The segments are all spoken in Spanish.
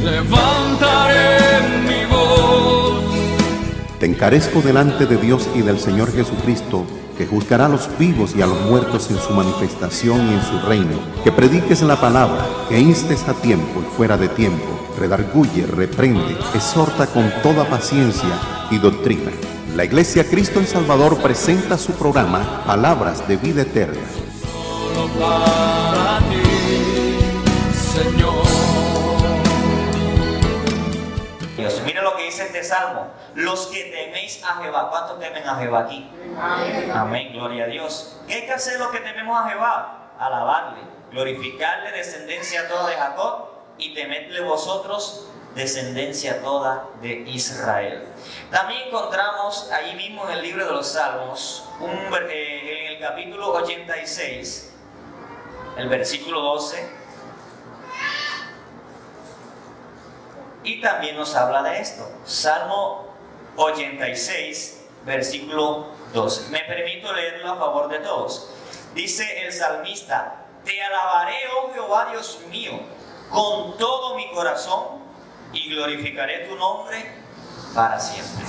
levantaré mi voz. Te encarezco delante de Dios y del Señor Jesucristo, que juzgará a los vivos y a los muertos en su manifestación y en su reino, que prediques la palabra, que instes a tiempo y fuera de tiempo, redarguye, reprende, exhorta con toda paciencia y doctrina. La Iglesia Cristo el Salvador presenta su programa Palabras de Vida Eterna. Solo para ti, Señor. Dios, mire lo que dice este salmo: los que teméis a Jehová. ¿Cuántos temen a Jehová aquí? Amén. Amén, gloria a Dios. ¿Qué hay que hacer los que tememos a Jehová? Alabarle, glorificarle, descendencia toda de Jacob, y temedle vosotros, descendencia toda de Israel. También encontramos allí mismo en el libro de los Salmos, en el capítulo 86, el versículo 12, y también nos habla de esto. Salmo 86, versículo 12. Me permito leerlo a favor de todos. Dice el salmista: te alabaré, oh Jehová Dios mío, con todo mi corazón, y glorificaré tu nombre para siempre.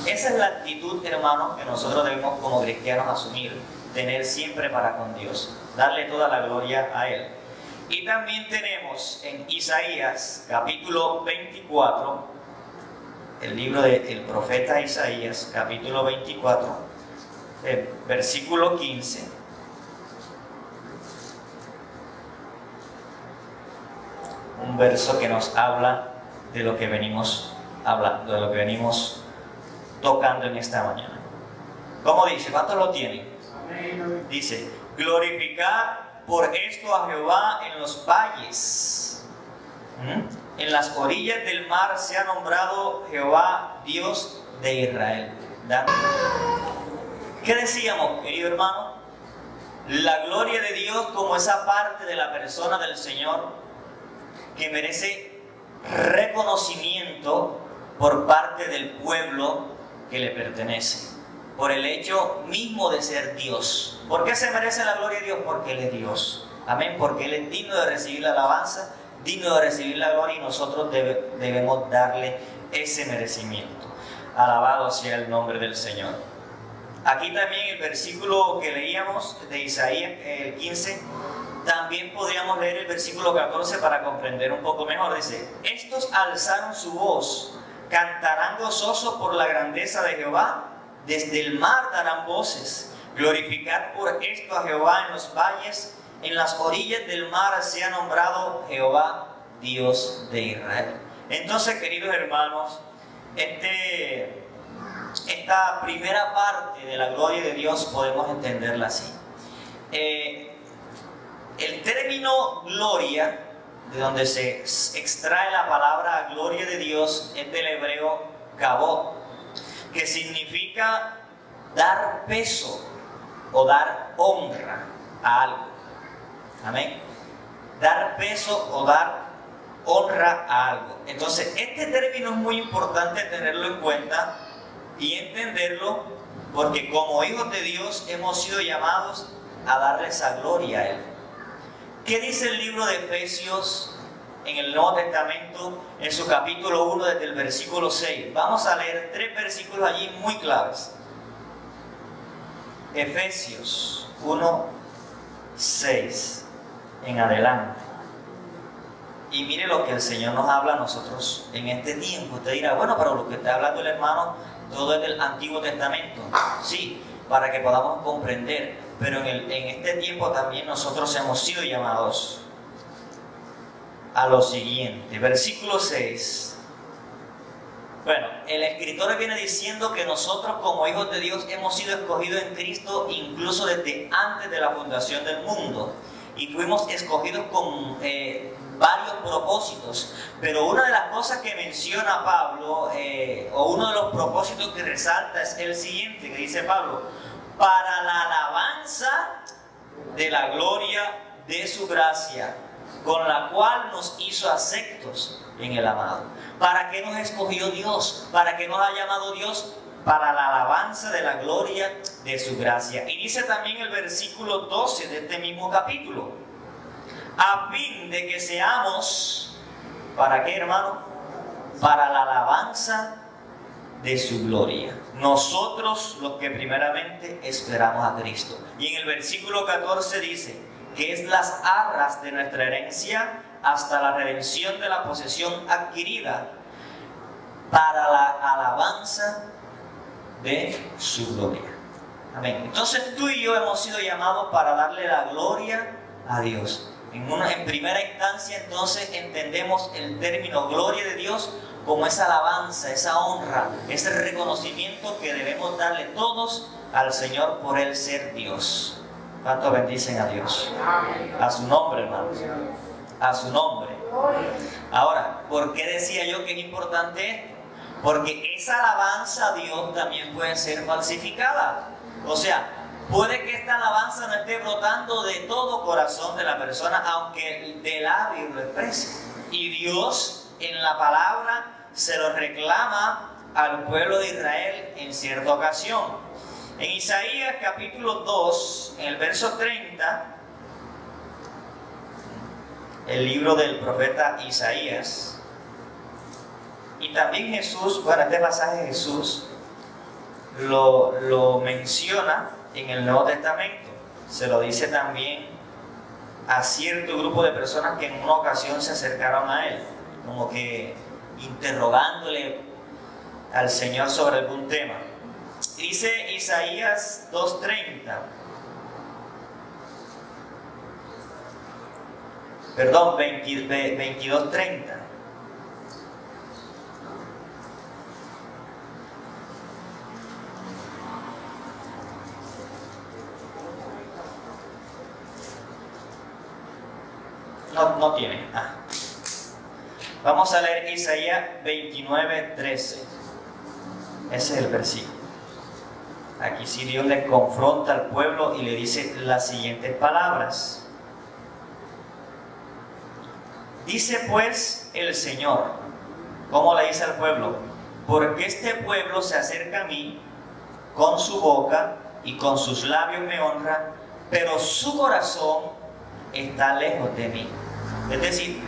Esa es la actitud, hermanos, que nosotros debemos como cristianos asumir, tener siempre para con Dios, darle toda la gloria a Él. Y también tenemos en Isaías capítulo 24, el libro del profeta Isaías capítulo 24, versículo 15. Un verso que nos habla de lo que venimos hablando, de lo que venimos tocando en esta mañana. ¿Cómo dice? ¿Cuántos lo tienen? Amén. Dice: glorificad por esto a Jehová en los valles. En las orillas del mar se ha nombrado Jehová, Dios de Israel. ¿Qué decíamos, querido hermano? La gloria de Dios como esa parte de la persona del Señor que merece reconocimiento por parte del pueblo que le pertenece, por el hecho mismo de ser Dios. ¿Por qué se merece la gloria de Dios? Porque Él es Dios. Amén. Porque Él es digno de recibir la alabanza, digno de recibir la gloria, y nosotros debemos darle ese merecimiento. Alabado sea el nombre del Señor. Aquí también el versículo que leíamos de Isaías, el 15, también podríamos leer el versículo 14 para comprender un poco mejor. Dice: estos alzaron su voz, cantarán gozoso por la grandeza de Jehová, desde el mar darán voces. Glorificad por esto a Jehová en los valles, en las orillas del mar se ha nombrado Jehová, Dios de Israel. Entonces, queridos hermanos, esta primera parte de la gloria de Dios podemos entenderla así. El término gloria, de donde se extrae la palabra gloria de Dios, es del hebreo kabod, que significa dar peso o dar honra a algo. Amén. Dar peso o dar honra a algo. Entonces, este término es muy importante tenerlo en cuenta y entenderlo, porque como hijos de Dios hemos sido llamados a darle esa gloria a Él. ¿Qué dice el libro de Efesios en el Nuevo Testamento, en su capítulo 1, desde el versículo 6? Vamos a leer 3 versículos allí muy claves. Efesios 1, 6 en adelante. Y mire lo que el Señor nos habla a nosotros en este tiempo. Usted dirá: bueno, pero lo que está hablando el hermano, todo es del Antiguo Testamento. Sí, para que podamos comprender. Pero en este tiempo también nosotros hemos sido llamados a lo siguiente. Versículo 6. Bueno, el escritor viene diciendo que nosotros como hijos de Dios hemos sido escogidos en Cristo incluso desde antes de la fundación del mundo. Y fuimos escogidos con varios propósitos. Pero una de las cosas que menciona Pablo, o uno de los propósitos que resalta, es el siguiente, que dice Pablo: para la alabanza de la gloria de su gracia, con la cual nos hizo aceptos en el amado. ¿Para qué nos escogió Dios? ¿Para qué nos ha llamado Dios? Para la alabanza de la gloria de su gracia. Y dice también el versículo 12 de este mismo capítulo: a fin de que seamos ¿Para qué, hermano? Para la alabanza de su gloria. Nosotros los que primeramente esperamos a Cristo. Y en el versículo 14 dice que es las arras de nuestra herencia hasta la redención de la posesión adquirida para la alabanza de su gloria. Amén. Entonces tú y yo hemos sido llamados para darle la gloria a Dios. En primera instancia, entonces, entendemos el término gloria de Dios como esa alabanza, esa honra, ese reconocimiento que debemos darle todos al Señor por Él ser Dios. ¿Cuántos bendicen a Dios? A su nombre, hermanos. A su nombre. Ahora, ¿por qué decía yo que es importante esto? Porque esa alabanza a Dios también puede ser falsificada. O sea, puede que esta alabanza no esté brotando de todo corazón de la persona, aunque de labio lo exprese. Y Dios en la palabra se lo reclama al pueblo de Israel en cierta ocasión. En Isaías capítulo 2, en el verso 30, el libro del profeta Isaías, y también Jesús, bueno, este pasaje Jesús lo menciona en el Nuevo Testamento. Se lo dice también a cierto grupo de personas que en una ocasión se acercaron a Él, como que interrogándole al Señor sobre algún tema. Dice Isaías 2:30, perdón, 22:30. No tiene. Vamos a leer Isaías 29:13. Ese es el versículo. Aquí sí Dios le confronta al pueblo y le dice las siguientes palabras. Dice pues el Señor, ¿cómo le dice al pueblo? Porque este pueblo se acerca a mí, con su boca y con sus labios me honra, pero su corazón está lejos de mí. Es decir,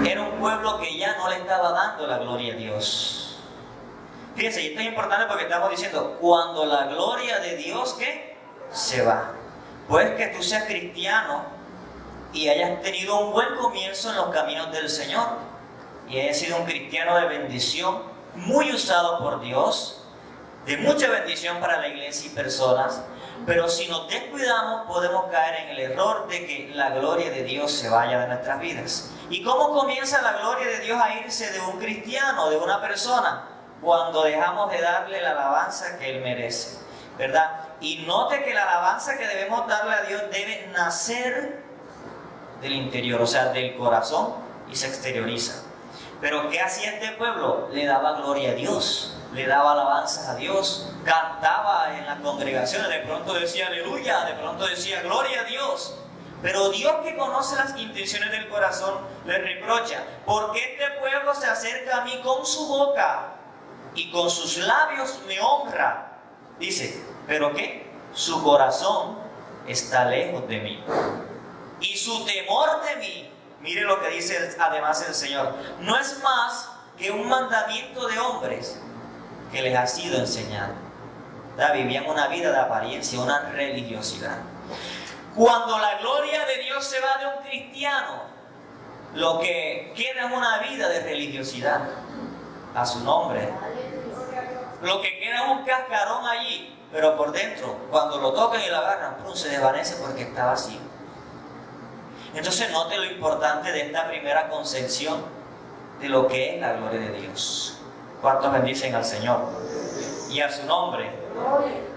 era un pueblo que ya no le estaba dando la gloria a Dios. Fíjense, y esto es importante porque estamos diciendo, cuando la gloria de Dios, ¿qué? Se va. Pues que tú seas cristiano y hayas tenido un buen comienzo en los caminos del Señor y hayas sido un cristiano de bendición, muy usado por Dios, de mucha bendición para la iglesia y personas. Pero si nos descuidamos, podemos caer en el error de que la gloria de Dios se vaya de nuestras vidas. ¿Y cómo comienza la gloria de Dios a irse de un cristiano, de una persona? Cuando dejamos de darle la alabanza que Él merece, ¿verdad? Y note que la alabanza que debemos darle a Dios debe nacer del interior, o sea, del corazón, y se exterioriza. Pero ¿qué hacía este pueblo? Le daba gloria a Dios, le daba alabanzas a Dios, cantaba en las congregaciones, de pronto decía aleluya, de pronto decía gloria a Dios. Pero Dios, que conoce las intenciones del corazón, le reprocha: ¿por qué este pueblo se acerca a mí con su boca y con sus labios me honra? Dice, ¿pero qué? Su corazón está lejos de mí y su temor de mí, mire lo que dice además el Señor, no es más que un mandamiento de hombres que les ha sido enseñado. Vivían una vida de apariencia, una religiosidad. Cuando la gloria de Dios se va de un cristiano, lo que queda es una vida de religiosidad. A su nombre. Lo que queda es un cascarón allí, pero por dentro, cuando lo tocan y lo agarran, se desvanece porque está vacío. Entonces note lo importante de esta primera concepción de lo que es la gloria de Dios. ¿Cuántos bendicen al Señor? Y a su nombre.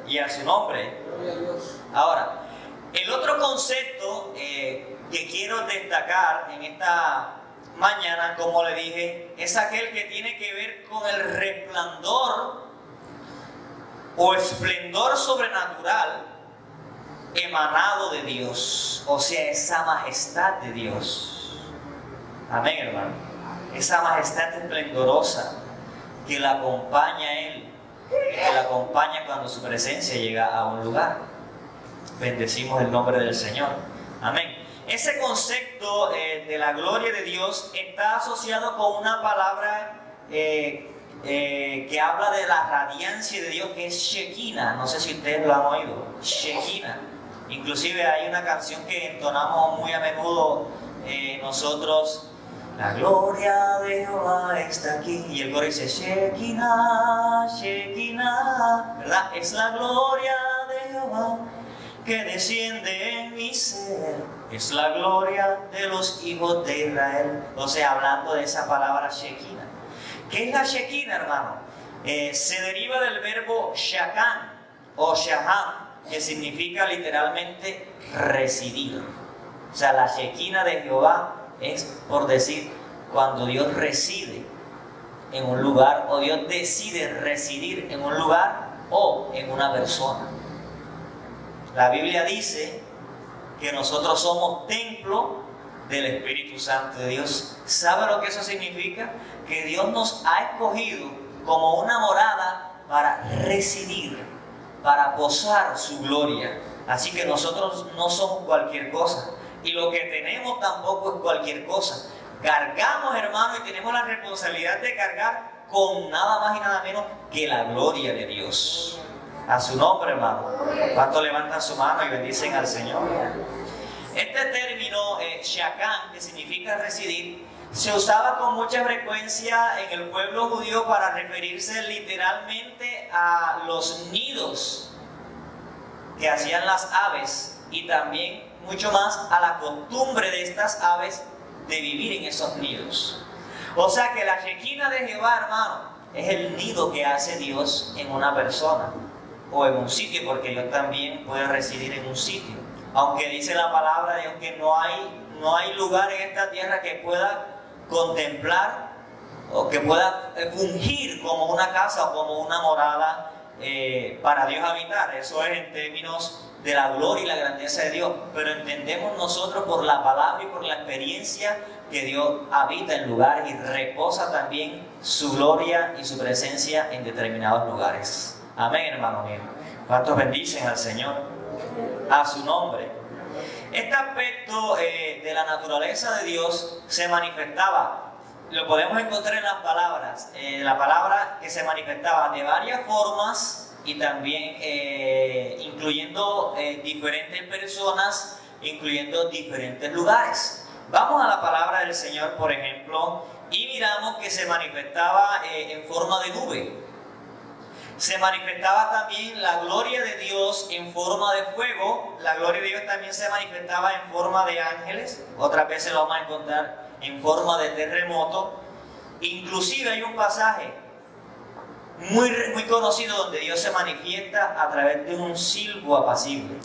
Y a su nombre. Ahora, el otro concepto que quiero destacar en esta mañana, como le dije, es aquel que tiene que ver con el resplandor o esplendor sobrenatural emanado de Dios, o sea, esa majestad de Dios. Amén, hermano. Esa majestad esplendorosa que la acompaña a Él, que la acompaña cuando su presencia llega a un lugar. Bendecimos el nombre del Señor. Amén. ese concepto de la gloria de Dios está asociado con una palabra que habla de la radiancia de Dios, que es Shekinah. No sé si ustedes lo han oído, Shekinah. Inclusive hay una canción que entonamos muy a menudo nosotros: la gloria de Jehová está aquí. Y el coro dice Shekinah, Shekinah, ¿verdad? Es la gloria de Jehová que desciende en mi ser, es la gloria de los hijos de Israel. O sea, hablando de esa palabra Shekinah. ¿Qué es la Shekinah, hermano? Se deriva del verbo shakan o shahan, que significa literalmente residir. O sea, la Shekinah de Jehová es, por decir, cuando Dios reside en un lugar, o Dios decide residir en un lugar o en una persona. La Biblia dice que nosotros somos templo del Espíritu Santo de Dios. ¿Sabe lo que eso significa? Que Dios nos ha escogido como una morada para residir, para posar su gloria. Así que nosotros no somos cualquier cosa, y lo que tenemos tampoco es cualquier cosa. Cargamos, hermano, y tenemos la responsabilidad de cargar con nada más y nada menos que la gloria de Dios. A su nombre, hermano. ¿Cuántos levantan su mano y bendicen al Señor? Este término, shakan, que significa residir, se usaba con mucha frecuencia en el pueblo judío para referirse literalmente a los nidos que hacían las aves, y también mucho más a la costumbre de estas aves de vivir en esos nidos. O sea que la Shekinah de Jehová, hermano, es el nido que hace Dios en una persona o en un sitio, porque Dios también puede residir en un sitio. Aunque dice la palabra de Dios que no hay lugar en esta tierra que pueda contemplar o que pueda fungir como una casa o como una morada para Dios habitar. Eso es en términos de la gloria y la grandeza de Dios, pero entendemos nosotros por la palabra y por la experiencia que Dios habita en lugares y reposa también su gloria y su presencia en determinados lugares. Amén, hermano mío. ¿Cuántos bendicen al Señor? A su nombre. Este aspecto de la naturaleza de Dios se manifestaba, lo podemos encontrar en las palabras, la palabra que se manifestaba de varias formas, y también incluyendo diferentes personas, incluyendo diferentes lugares. Vamos a la palabra del Señor, por ejemplo, y miramos que se manifestaba en forma de nube. Se manifestaba también la gloria de Dios en forma de fuego. La gloria de Dios también se manifestaba en forma de ángeles. Otras veces lo vamos a encontrar en forma de terremoto. Inclusive hay un pasaje muy conocido donde Dios se manifiesta a través de un silbo apacible,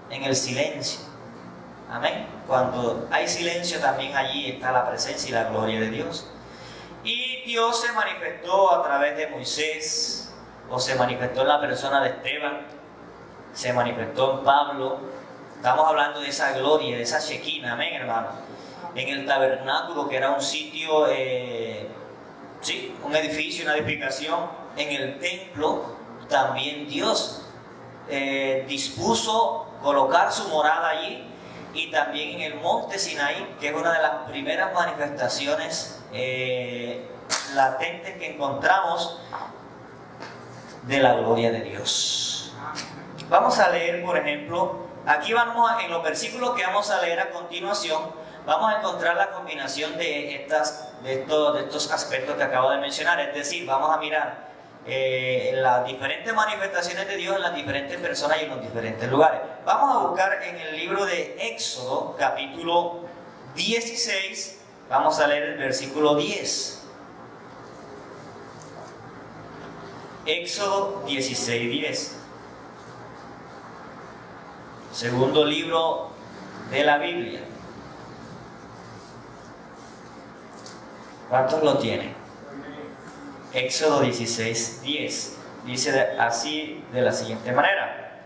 en el silencio. Amén. Cuando hay silencio, también allí está la presencia y la gloria de Dios. Y Dios se manifestó a través de Moisés, o se manifestó en la persona de Esteban, se manifestó en Pablo. Estamos hablando de esa gloria, de esa Shekinah, amén, hermano. En el tabernáculo, que era un sitio, sí, un edificio, una edificación. En el templo también Dios dispuso colocar su morada allí, y también en el monte Sinaí, que es una de las primeras manifestaciones latentes que encontramos de la gloria de Dios. Vamos a leer, por ejemplo, aquí vamos en los versículos que vamos a leer a continuación, vamos a encontrar la combinación de estos aspectos que acabo de mencionar. Es decir, vamos a mirar las diferentes manifestaciones de Dios en las diferentes personas y en los diferentes lugares. Vamos a buscar en el libro de Éxodo, capítulo 16, vamos a leer el versículo 10. Éxodo 16:10. Segundo libro de la Biblia. ¿Cuántos lo tienen? Éxodo 16:10. Dice así, de la siguiente manera.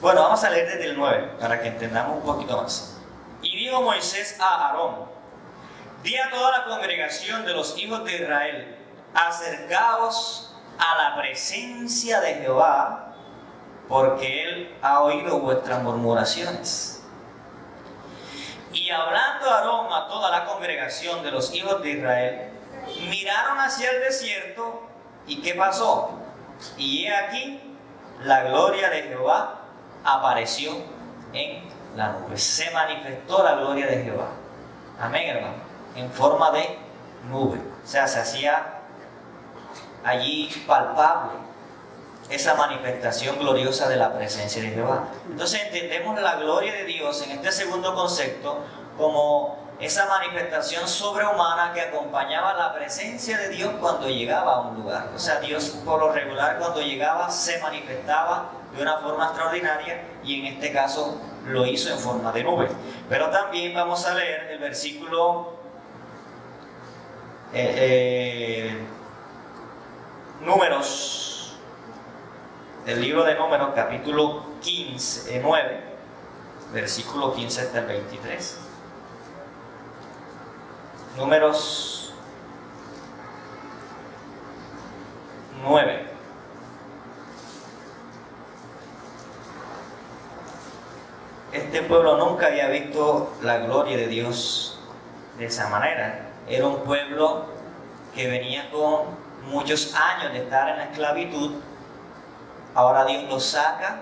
Bueno, vamos a leer desde el 9 para que entendamos un poquito más. Y dijo Moisés a Aarón: di a toda la congregación de los hijos de Israel: acercaos a la presencia de Jehová, porque Él ha oído vuestras murmuraciones. Y hablando Aarón a toda la congregación de los hijos de Israel, miraron hacia el desierto, ¿y qué pasó? Y he aquí, la gloria de Jehová apareció en la nube. Se manifestó la gloria de Jehová. Amén, hermano. En forma de nube. O sea, se hacía allí palpable esa manifestación gloriosa de la presencia de Jehová. Entonces entendemos la gloria de Dios en este segundo concepto como esa manifestación sobrehumana que acompañaba la presencia de Dios cuando llegaba a un lugar. O sea, Dios por lo regular cuando llegaba se manifestaba de una forma extraordinaria, y en este caso lo hizo en forma de nube. Pero también vamos a leer el versículo Números, el libro de Números, capítulo 9, versículo 15 hasta el 23. Números 9. Este pueblo nunca había visto la gloria de Dios de esa manera. Era un pueblo que venía con muchos años de estar en la esclavitud. Ahora Dios los saca,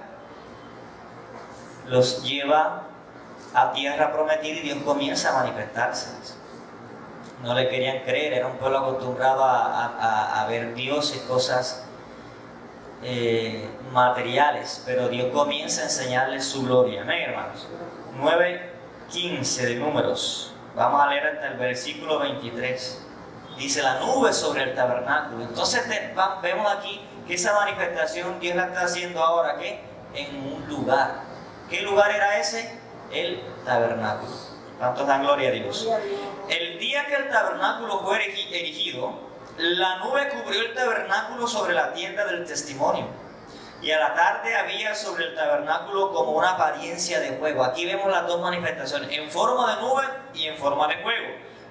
los lleva a tierra prometida y Dios comienza a manifestarse. No le querían creer, era un pueblo acostumbrado a ver dioses, cosas materiales, pero Dios comienza a enseñarles su gloria. Amén, hermanos. 9:15 de Números. Vamos a leer hasta el versículo 23. Dice: la nube sobre el tabernáculo. Entonces vemos aquí que esa manifestación Dios la está haciendo ahora, ¿qué? En un lugar. ¿Qué lugar era ese? El tabernáculo. ¿Cuántos dan gloria a Dios? El día que el tabernáculo fue erigido, la nube cubrió el tabernáculo sobre la tienda del testimonio, y a la tarde había sobre el tabernáculo como una apariencia de fuego. Aquí vemos las dos manifestaciones, en forma de nube y en forma de fuego,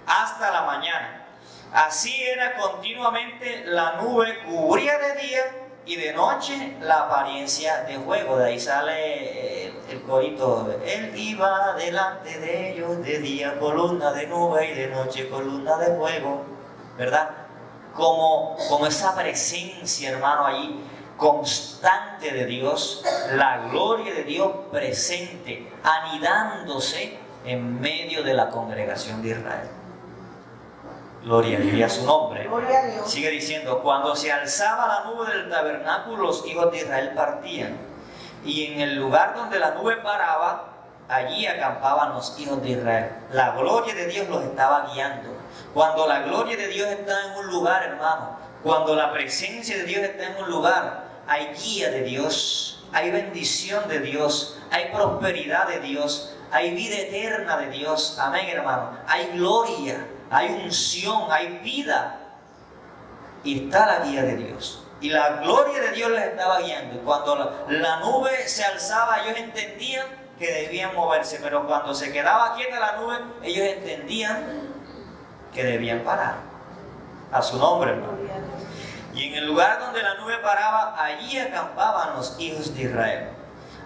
hasta la mañana. Así era continuamente, la nube cubría de día y de noche la apariencia de fuego. De ahí sale el corito: Él iba delante de ellos, de día columna de nube y de noche columna de fuego, ¿verdad? Como esa presencia, hermano, allí constante de Dios, la gloria de Dios presente, anidándose en medio de la congregación de Israel. Gloria a su nombre. Sigue diciendo: cuando se alzaba la nube del tabernáculo, los hijos de Israel partían, y en el lugar donde la nube paraba, allí acampaban los hijos de Israel. La gloria de Dios los estaba guiando. Cuando la gloria de Dios está en un lugar, hermano, cuando la presencia de Dios está en un lugar, hay guía de Dios, hay bendición de Dios, hay prosperidad de Dios, hay vida eterna de Dios. Amén, hermano. Hay gloria, hay unción, hay vida, y está la guía de Dios. Y la gloria de Dios les estaba guiando. Y cuando la nube se alzaba, ellos entendían que debían moverse, pero cuando se quedaba quieta la nube, ellos entendían que debían parar. A su nombre, hermano. Y en el lugar donde la nube paraba, allí acampaban los hijos de Israel.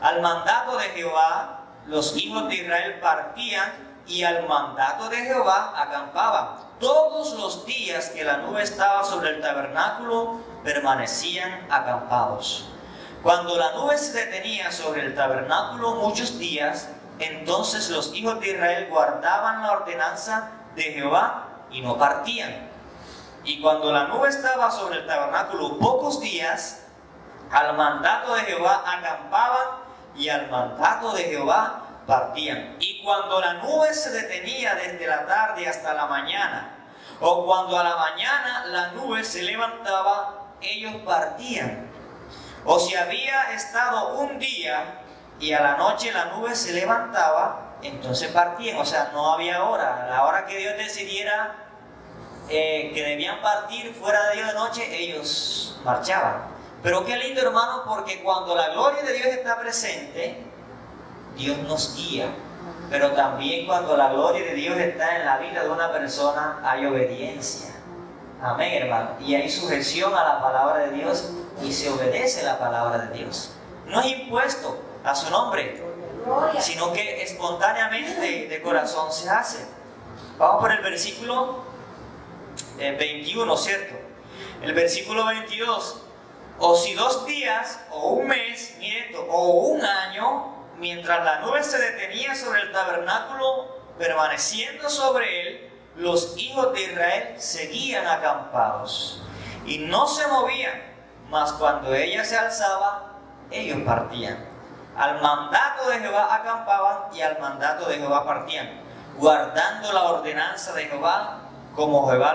Al mandato de Jehová, los hijos de Israel partían, y al mandato de Jehová acampaban. Todos los días que la nube estaba sobre el tabernáculo, permanecían acampados. Cuando la nube se detenía sobre el tabernáculo muchos días, entonces los hijos de Israel guardaban la ordenanza de Jehová y no partían. Y cuando la nube estaba sobre el tabernáculo pocos días, al mandato de Jehová acampaban, y al mandato de Jehová partían. Y cuando la nube se detenía desde la tarde hasta la mañana, o cuando a la mañana la nube se levantaba, ellos partían. O si había estado un día y a la noche la nube se levantaba, entonces partían. O sea, no había hora. A la hora que Dios decidiera que debían partir, fuera de día o de noche, ellos marchaban. Pero qué lindo, hermano, porque cuando la gloria de Dios está presente, Dios nos guía. Pero también cuando la gloria de Dios está en la vida de una persona, hay obediencia. Amén, hermano. Y hay sujeción a la palabra de Dios, y se obedece la palabra de Dios. no es impuesto a su nombre, sino que espontáneamente de corazón se hace. Vamos por el versículo 21, ¿cierto? El versículo 22. O si 2 días, o un mes, mire esto, o un año, mientras la nube se detenía sobre el tabernáculo, permaneciendo sobre él, los hijos de Israel seguían acampados y no se movían, mas cuando ella se alzaba, ellos partían. Al mandato de Jehová acampaban y al mandato de Jehová partían, guardando la ordenanza de Jehová, como Jehová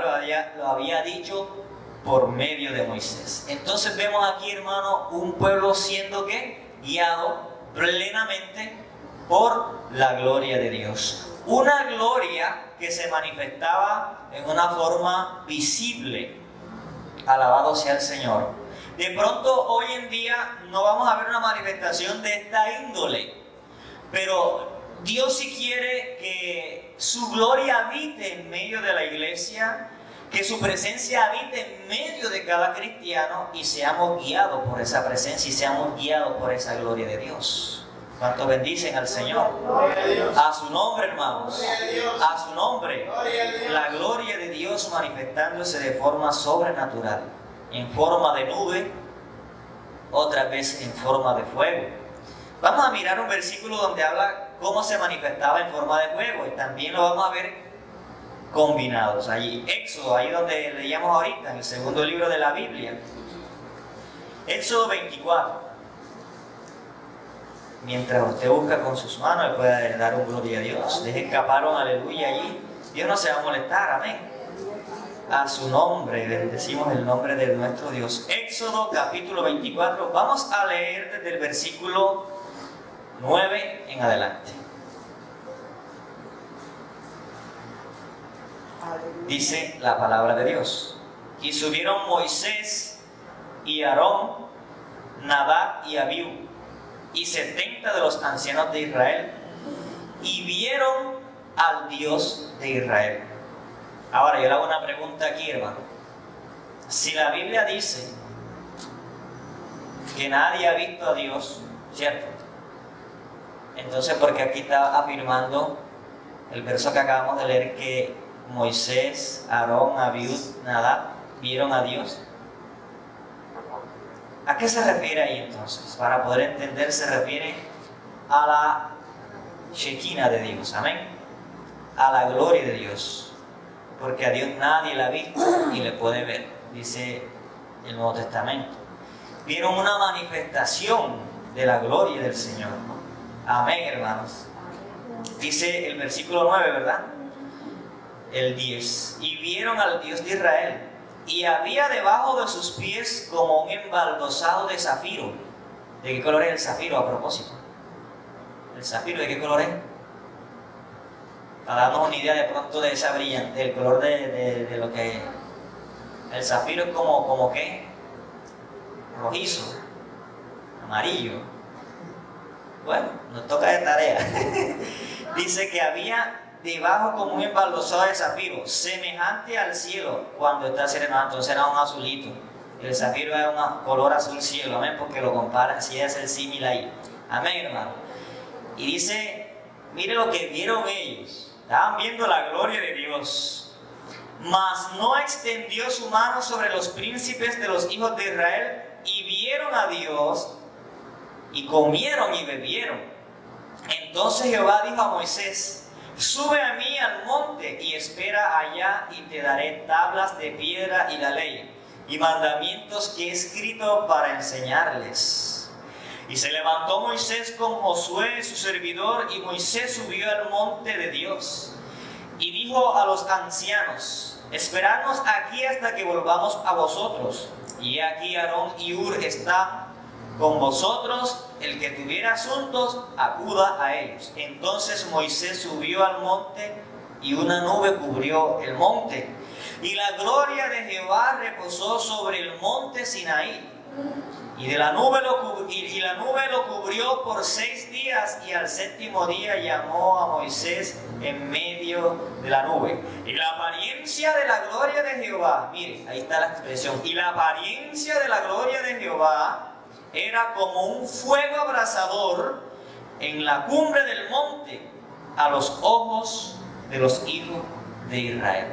lo había dicho por medio de Moisés. Entonces vemos aquí, hermano, un pueblo siendo ¿qué? Guiado plenamente por la gloria de Dios. Una gloria que se manifestaba en una forma visible. Alabado sea el Señor. De pronto hoy en día no vamos a ver una manifestación de esta índole, pero Dios sí quiere que su gloria habite en medio de la iglesia, que su presencia habite en medio de cada cristiano y seamos guiados por esa presencia y seamos guiados por esa gloria de Dios. ¿Cuántos bendicen al Señor? A su nombre, hermanos. A su nombre. La gloria de Dios manifestándose de forma sobrenatural, en forma de nube, otras veces en forma de fuego. Vamos a mirar un versículo donde habla cómo se manifestaba en forma de fuego y también lo vamos a ver combinados allí. Éxodo, ahí donde leíamos ahorita, en el segundo libro de la Biblia. Éxodo 24. Mientras usted busca con sus manos, le puede dar un gloria a Dios. Deje escapar un aleluya allí. Dios no se va a molestar, amén. A su nombre, bendecimos el nombre de nuestro Dios. Éxodo capítulo 24. Vamos a leer desde el versículo 9 en adelante. Dice la palabra de Dios: y subieron Moisés y Aarón, Nadab y Abiú, y 70 de los ancianos de Israel, y vieron al Dios de Israel. Ahora yo le hago una pregunta aquí, hermano. Si la Biblia dice que nadie ha visto a Dios, ¿cierto? Entonces, ¿por qué aquí está afirmando el verso que acabamos de leer que Moisés, Aarón, Abiú, Nadab vieron a Dios? ¿A qué se refiere ahí entonces? Para poder entender, se refiere a la Shekinah de Dios, amén, a la gloria de Dios, porque a Dios nadie la ha visto y le puede ver, dice el Nuevo Testamento. Vieron una manifestación de la gloria del Señor, amén, hermanos. Dice el versículo 9, ¿verdad? El 10. Y vieron al Dios de Israel, y había debajo de sus pies como un embaldosado de zafiro. ¿De qué color es el zafiro, a propósito? ¿El zafiro de qué color es? Para darnos una idea de pronto de esa brillante, del color de lo que es. El zafiro es como ¿qué? Rojizo, amarillo. Bueno, nos toca de tarea. Dice que había debajo como un embaldosado de zafiro, semejante al cielo cuando está serenado. Entonces era un azulito. El zafiro es un color azul cielo, amén, porque lo compara, así es el símil ahí. Amén, hermano. Y dice, mire lo que vieron ellos. Estaban viendo la gloria de Dios. Mas no extendió su mano sobre los príncipes de los hijos de Israel, y vieron a Dios, y comieron y bebieron. Entonces Jehová dijo a Moisés: sube a mí al monte y espera allá, y te daré tablas de piedra y la ley y mandamientos que he escrito para enseñarles. Y se levantó Moisés con Josué su servidor, y Moisés subió al monte de Dios y dijo a los ancianos: esperadnos aquí hasta que volvamos a vosotros. Y aquí Aarón y Hur está con vosotros, el que tuviera asuntos, acuda a ellos. Entonces Moisés subió al monte, y una nube cubrió el monte, y la gloria de Jehová reposó sobre el monte Sinaí. Y la nube lo cubrió por 6 días, y al 7º día llamó a Moisés en medio de la nube. Y la apariencia de la gloria de Jehová, mire, ahí está la expresión, y la apariencia de la gloria de Jehová era como un fuego abrasador en la cumbre del monte a los ojos de los hijos de Israel.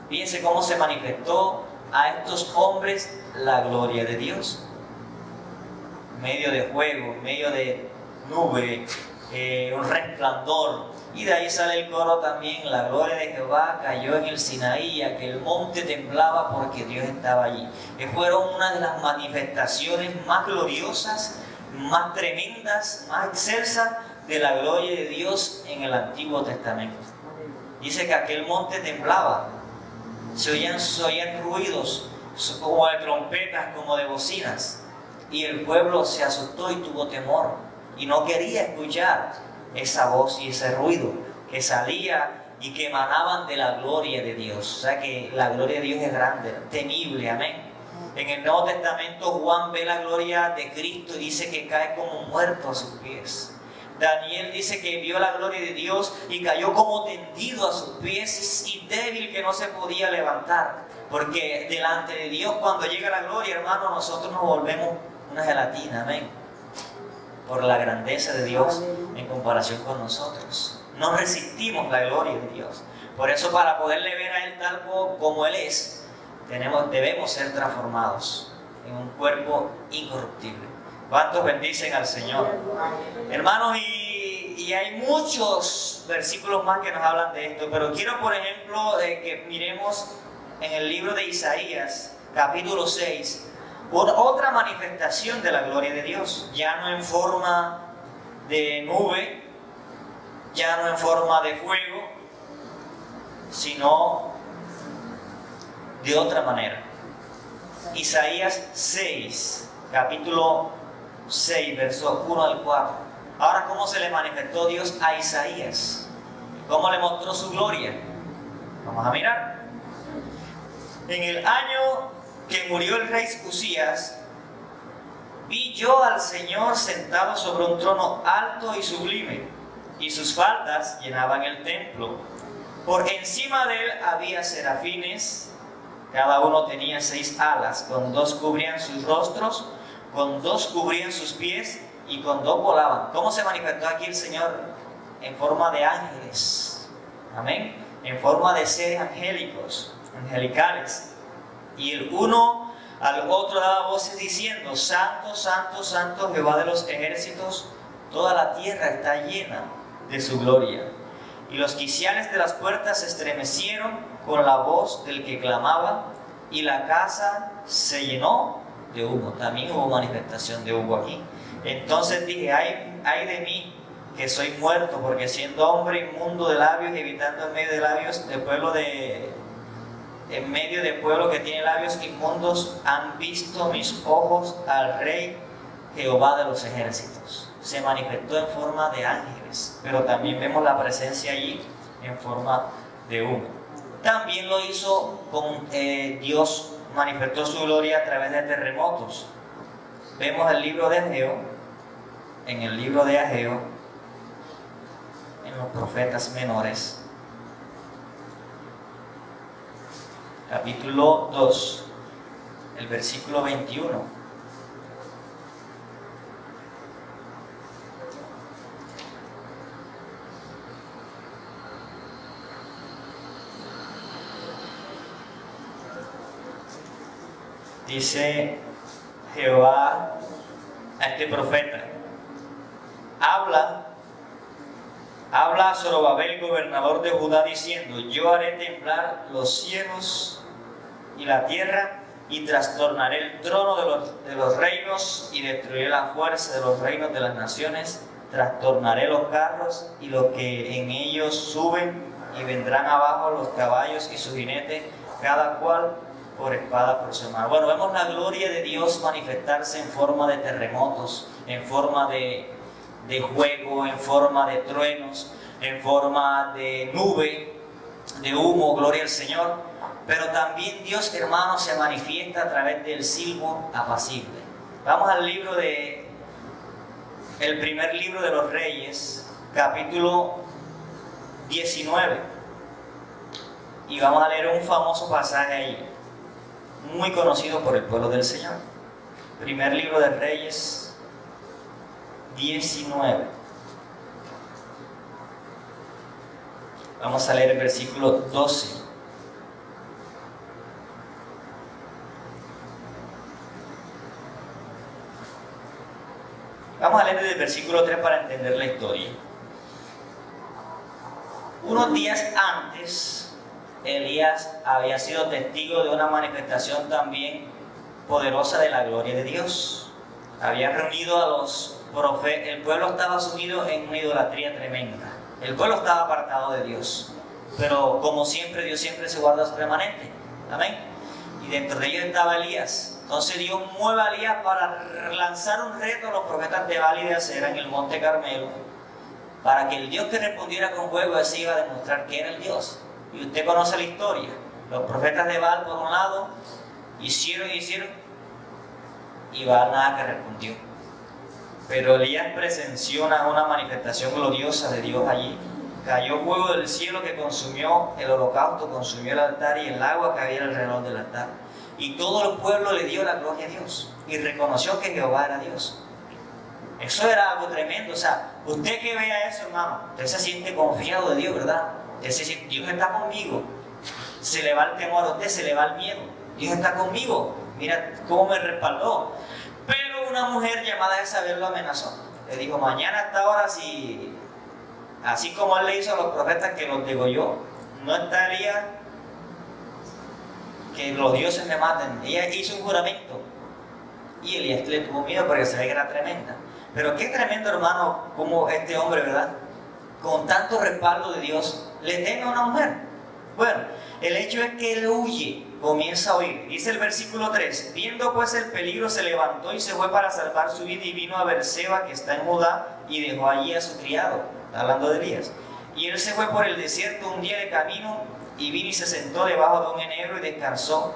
Fíjense cómo se manifestó a estos hombres la gloria de Dios. En medio de fuego, en medio de nube, un resplandor. Y de ahí sale el coro también: la gloria de Jehová cayó en el Sinaí, que el monte temblaba porque Dios estaba allí. Que fueron una de las manifestaciones más gloriosas, más tremendas, más excelsas de la gloria de Dios en el Antiguo Testamento. Dice que aquel monte temblaba, se oían ruidos como de trompetas, como de bocinas, y el pueblo se asustó y tuvo temor y no quería escuchar esa voz y ese ruido que salía y que emanaban de la gloria de Dios. O sea que la gloria de Dios es grande, temible, amén. En el Nuevo Testamento Juan ve la gloria de Cristo y dice que cae como muerto a sus pies. Daniel dice que vio la gloria de Dios y cayó como tendido a sus pies y débil, que no se podía levantar. Porque delante de Dios, cuando llega la gloria, hermano, nosotros nos volvemos una gelatina, amén, por la grandeza de Dios en comparación con nosotros. No resistimos la gloria de Dios. Por eso, para poderle ver a Él tal como Él es, debemos ser transformados en un cuerpo incorruptible. ¿Cuántos bendicen al Señor? Hermanos, y hay muchos versículos más que nos hablan de esto, pero quiero, por ejemplo, que miremos en el libro de Isaías, capítulo 6, otra manifestación de la gloria de Dios, ya no en forma de nube, ya no en forma de fuego, sino de otra manera. Isaías 6, capítulo 6, versos 1 al 4. Ahora, ¿cómo se le manifestó Dios a Isaías? ¿Cómo le mostró su gloria? Vamos a mirar. En el año que murió el rey Usías, vi yo al Señor sentado sobre un trono alto y sublime, y sus faldas llenaban el templo. Por encima de él había serafines, cada uno tenía 6 alas, con 2 cubrían sus rostros, con 2 cubrían sus pies, y con 2 volaban. ¿Cómo se manifestó aquí el Señor? En forma de ángeles, amén, en forma de seres angélicos, angelicales. Y el uno al otro daba voces diciendo: Santo, Santo, Santo, Jehová de los ejércitos, toda la tierra está llena de su gloria. Y los quiciales de las puertas se estremecieron con la voz del que clamaba, y la casa se llenó de humo. También hubo manifestación de humo aquí. Entonces dije: ay de mí, que soy muerto, porque siendo hombre inmundo de labios y habitando en medio de labios de pueblo en medio de pueblo que tiene labios inmundos, han visto mis ojos al Rey Jehová de los ejércitos. Se manifestó en forma de ángeles, pero también vemos la presencia allí en forma de humo. También lo hizo con Dios, manifestó su gloria a través de terremotos. Vemos el libro de Ageo, en el libro de Ageo, en los profetas menores, capítulo 2, el versículo 21. Dice Jehová a este profeta: habla a Zorobabel, gobernador de Judá, diciendo: yo haré temblar los cielos y la tierra, y trastornaré el trono de los reinos, y destruiré la fuerza de los reinos de las naciones, trastornaré los carros y los que en ellos suben, y vendrán abajo los caballos y sus jinetes, cada cual por espada por su mano. Bueno, vemos la gloria de Dios manifestarse en forma de terremotos, en forma de fuego, en forma de truenos, en forma de nube, de humo, gloria al Señor. Pero también Dios, hermanos, se manifiesta a través del silbo apacible. Vamos al libro el primer libro de los Reyes, capítulo 19. Y vamos a leer un famoso pasaje ahí, muy conocido por el pueblo del Señor. Primer libro de Reyes 19. Vamos a leer el versículo 12. Vamos a leer desde el versículo 3 para entender la historia. Unos días antes, Elías había sido testigo de una manifestación también poderosa de la gloria de Dios. Había reunido a los profetas. El pueblo estaba sumido en una idolatría tremenda. El pueblo estaba apartado de Dios. Pero como siempre, Dios siempre se guarda a su remanente. Amén. Y dentro de ellos estaba Elías. Entonces Dios mueve a Elías para lanzar un reto a los profetas de Baal y de Acera en el monte Carmelo, para que el Dios que respondiera con fuego así iba a demostrar que era el Dios. Y usted conoce la historia. Los profetas de Baal por un lado hicieron y Baal nada que respondió. Pero Elías presenció una manifestación gloriosa de Dios allí. Cayó fuego del cielo que consumió el holocausto, consumió el altar y el agua que había alrededor del altar. Y todo el pueblo le dio la gloria a Dios y reconoció que Jehová era Dios. Eso era algo tremendo. O sea, usted que vea eso, hermano, usted se siente confiado de Dios, ¿verdad? Usted se siente, Dios está conmigo. Se le va el temor a usted, se le va el miedo. Dios está conmigo. Mira cómo me respaldó. Pero una mujer llamada Jezabel lo amenazó. Le dijo, mañana a esta hora, si así como él le hizo a los profetas que los degolló, no estaría que los dioses me maten. Ella hizo un juramento y Elías le tuvo miedo porque se ve que era tremenda. Pero qué tremendo, hermano, como este hombre, ¿verdad?, con tanto respaldo de Dios, le teme a una mujer. Bueno, el hecho es que él huye, comienza a huir. Dice el versículo 3, viendo pues el peligro se levantó y se fue para salvar su vida y vino a Berseba, que está en Judá, y dejó allí a su criado, hablando de Elías. Y él se fue por el desierto un día de camino y vino y se sentó debajo de un enebro y descansó.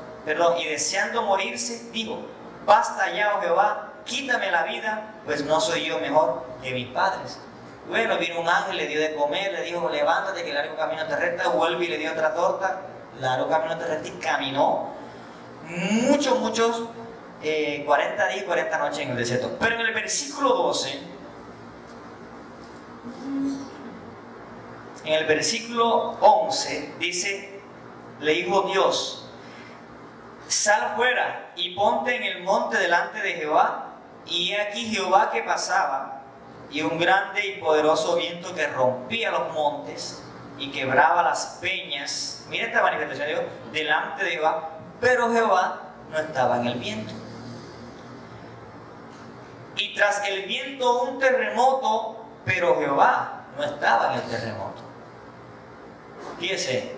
Y deseando morirse, dijo, basta ya, oh Jehová, quítame la vida, pues no soy yo mejor que mis padres. Bueno, vino un ángel, le dio de comer, le dijo, levántate que el largo camino te resta, vuelve y le dio otra torta, largo camino te resta, y caminó muchos, 40 días y 40 noches en el desierto. Pero en el versículo 12, en el versículo 11, dice, le dijo Dios, sal fuera y ponte en el monte delante de Jehová. Y he aquí Jehová que pasaba, y un grande y poderoso viento que rompía los montes y quebraba las peñas. Mira esta manifestación de Dios delante de Jehová, pero Jehová no estaba en el viento. Y tras el viento un terremoto, pero Jehová no estaba en el terremoto. Fíjese,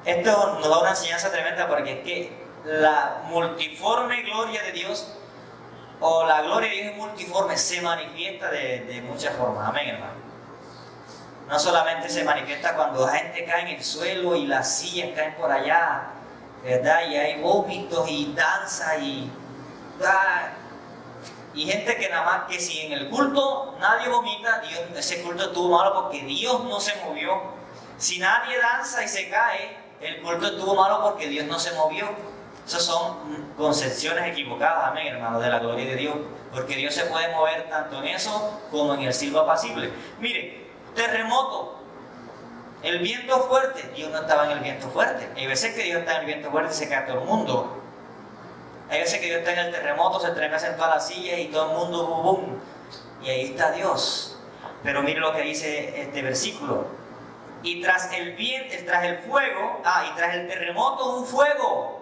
esto nos da una enseñanza tremenda, porque es que la multiforme gloria de Dios, o la gloria de Dios es multiforme, se manifiesta de muchas formas. Amén, hermano. No solamente se manifiesta cuando la gente cae en el suelo y las sillas caen por allá, ¿verdad? Y hay vómitos y danza y gente que nada más que si en el culto nadie vomita, Dios, ese culto estuvo malo porque Dios no se movió. Si nadie danza y se cae, el culto estuvo malo porque Dios no se movió. Esas son concepciones equivocadas, amén, hermano, de la gloria de Dios. Porque Dios se puede mover tanto en eso como en el silbo apacible. Mire, terremoto, el viento fuerte. Dios no estaba en el viento fuerte. Hay veces que Dios está en el viento fuerte y se cae todo el mundo. Hay veces que Dios está en el terremoto, se estremecen todas las sillas y todo el mundo boom, boom. Y ahí está Dios. Pero mire lo que dice este versículo. Y tras el viento, tras el fuego, y tras el terremoto un fuego.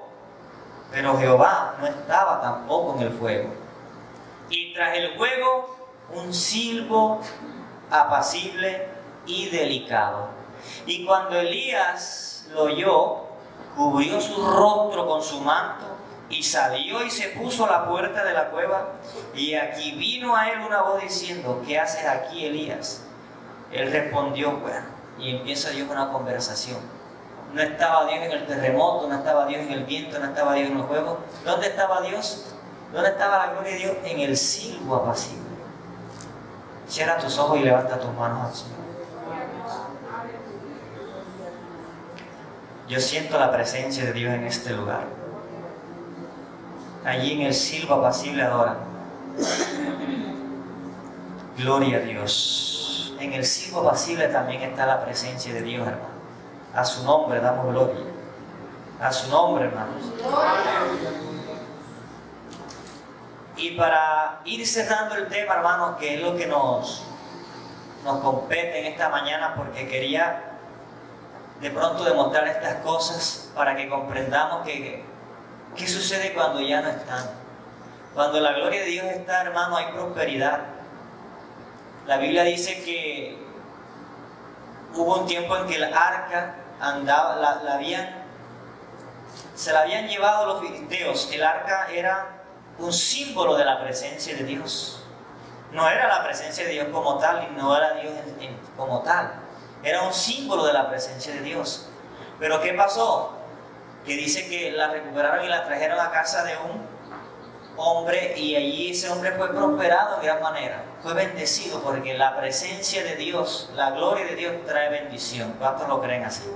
Pero Jehová no estaba tampoco en el fuego. Y tras el fuego un silbo apacible y delicado. Y cuando Elías lo oyó, cubrió su rostro con su manto y salió y se puso a la puerta de la cueva. Y aquí vino a él una voz diciendo, ¿qué haces aquí, Elías? Él respondió, bueno, y empieza Dios una conversación. No estaba Dios en el terremoto, no estaba Dios en el viento, no estaba Dios en los fuegos. ¿Dónde estaba Dios? ¿Dónde estaba la gloria de Dios? En el silbo apacible. Cierra tus ojos y levanta tus manos al Señor. Yo siento la presencia de Dios en este lugar. allí en el silbo apacible adoran. Gloria a Dios. En el silbo apacible también está la presencia de Dios, hermano. A su nombre damos gloria. A su nombre, hermanos. Y para ir cerrando el tema, hermanos, que es lo que nos compete en esta mañana, porque quería de pronto demostrar estas cosas para que comprendamos qué sucede cuando ya no están. Cuando la gloria de Dios está, hermano, hay prosperidad. La Biblia dice que hubo un tiempo en que el arca andaba, se la habían llevado los filisteos. El arca era un símbolo de la presencia de Dios. No era la presencia de Dios como tal, y no era Dios como tal. Era un símbolo de la presencia de Dios. Pero ¿qué pasó? Que dice que la recuperaron y la trajeron a casa de un hombre, y allí ese hombre fue prosperado en gran manera. Fue bendecido porque la presencia de Dios, la gloria de Dios trae bendición. ¿Cuántos lo creen así?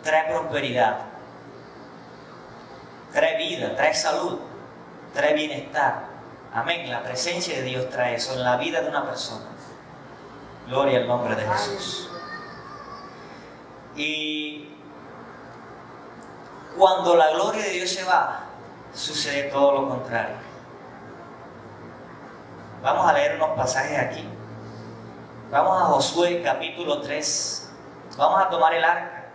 Trae prosperidad, trae vida, trae salud, trae bienestar. Amén. La presencia de Dios trae eso en la vida de una persona. Gloria al nombre de Jesús. Y cuando la gloria de Dios se va, sucede todo lo contrario. Vamos a leer unos pasajes aquí. Vamos a Josué capítulo 3. Vamos a tomar el arca,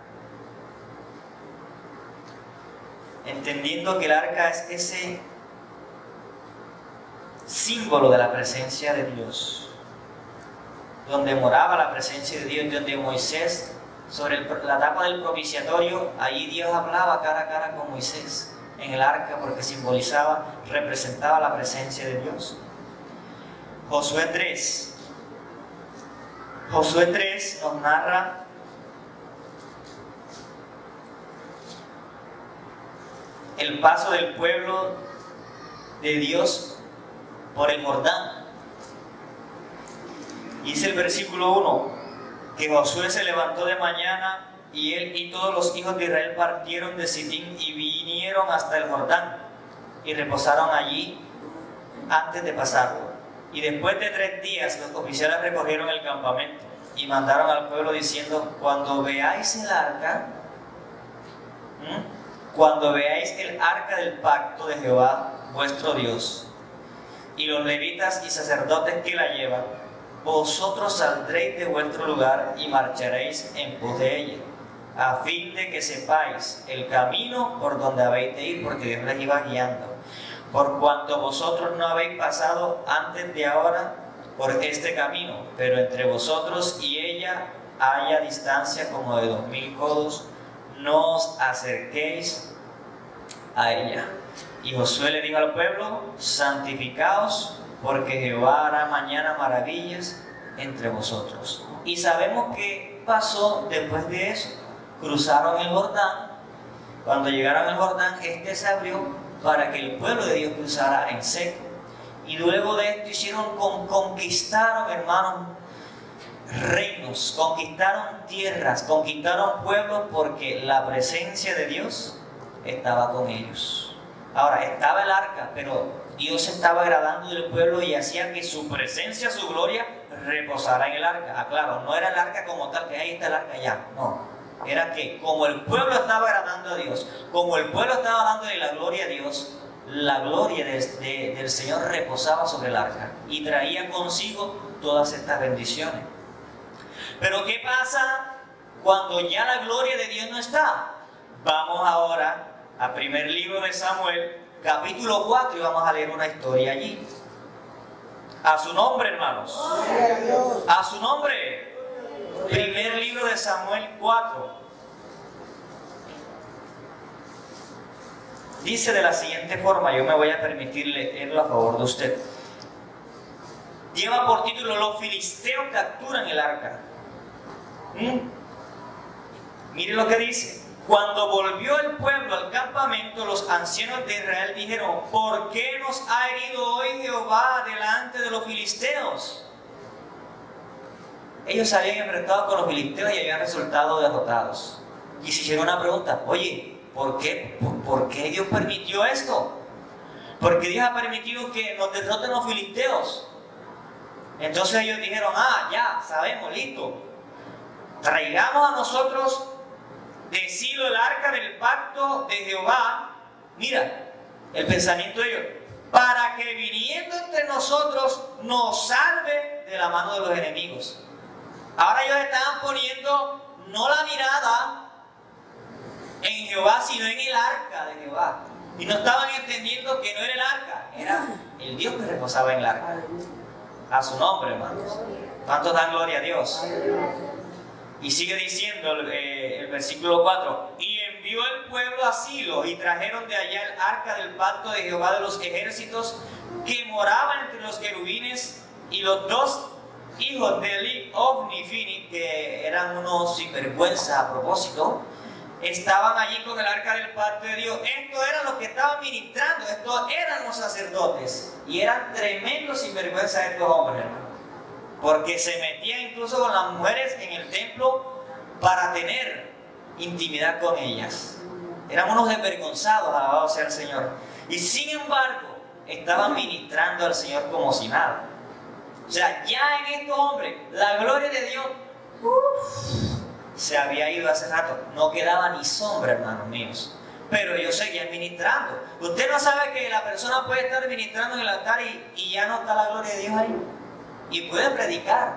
entendiendo que el arca es ese símbolo de la presencia de Dios, donde moraba la presencia de Dios, donde Moisés, sobre la tapa del propiciatorio, allí Dios hablaba cara a cara con Moisés en el arca, porque simbolizaba, representaba la presencia de Dios. Josué 3. Josué 3 nos narra el paso del pueblo de Dios por el Jordán. Dice el versículo 1 que Josué se levantó de mañana, y él y todos los hijos de Israel partieron de Sitín y vinieron hasta el Jordán y reposaron allí antes de pasarlo. Y después de 3 días los oficiales recorrieron el campamento y mandaron al pueblo diciendo: cuando veáis el arca, cuando veáis el arca del pacto de Jehová vuestro Dios, y los levitas y sacerdotes que la llevan, vosotros saldréis de vuestro lugar y marcharéis en pos de ella, a fin de que sepáis el camino por donde habéis de ir, porque Dios les iba guiando. Por cuanto vosotros no habéis pasado antes de ahora por este camino, pero entre vosotros y ella haya distancia como de 2000 codos, no os acerquéis a ella. Y Josué le dijo al pueblo: santificaos, porque Jehová hará mañana maravillas entre vosotros. Y sabemos qué pasó después de eso. Cruzaron el Jordán. Cuando llegaron al Jordán, este se abrió para que el pueblo de Dios cruzara en seco. Y luego de esto conquistaron, hermanos, reinos, conquistaron tierras, conquistaron pueblos, porque la presencia de Dios estaba con ellos. Ahora, estaba el arca, pero Dios se estaba agradando del pueblo y hacía que su presencia, su gloria, reposara en el arca. Ah, claro, no era el arca como tal, que ahí está el arca ya, no. Era que como el pueblo estaba agradando a Dios, como el pueblo estaba dándole la gloria a Dios, la gloria del Señor reposaba sobre el arca y traía consigo todas estas bendiciones. Pero ¿qué pasa cuando ya la gloria de Dios no está? Vamos ahora al primer libro de Samuel, capítulo 4, y vamos a leer una historia allí. A su nombre, hermanos. A su nombre. Primer libro de Samuel 4. Dice de la siguiente forma, yo me voy a permitir leerlo a favor de usted. Lleva por título: los filisteos capturan el arca. Mire lo que dice. Cuando volvió el pueblo al campamento, los ancianos de Israel dijeron: ¿por qué nos ha herido hoy Jehová delante de los filisteos? Ellos se habían enfrentado con los filisteos y habían resultado derrotados. Y se hicieron una pregunta: oye, ¿por qué Dios permitió esto? Porque Dios ha permitido que nos derroten los filisteos. Entonces ellos dijeron, ya, sabemos, listo. Traigamos a nosotros de Silo el arca del pacto de Jehová. Mira, el pensamiento de ellos, para que viniendo entre nosotros nos salve de la mano de los enemigos. Ahora ellos estaban poniendo no la mirada en Jehová, sino en el arca de Jehová. Y no estaban entendiendo que no era el arca, era el Dios que reposaba en el arca. A su nombre, hermanos. ¿Cuántos dan gloria a Dios? Y sigue diciendo el versículo 4. Y envió el pueblo a Silo y trajeron de allá el arca del pacto de Jehová de los ejércitos que moraban entre los querubines, y los dos hijos de Eli, Ofni y Fini, que eran unos sinvergüenza a propósito, estaban allí con el arca del pacto de Dios. Estos eran los que estaban ministrando, estos eran los sacerdotes, y eran tremendos sinvergüenza estos hombres, porque se metían incluso con las mujeres en el templo para tener intimidad con ellas. Eran unos desvergonzados, alabado sea el Señor. Y sin embargo, estaban ministrando al Señor como si nada. O sea, ya en estos hombres, la gloria de Dios se había ido hace rato. No quedaba ni sombra, hermanos míos. Pero ellos seguían ministrando. Usted no sabe que la persona puede estar ministrando en el altar y ya no está la gloria de Dios ahí. Y puede predicar,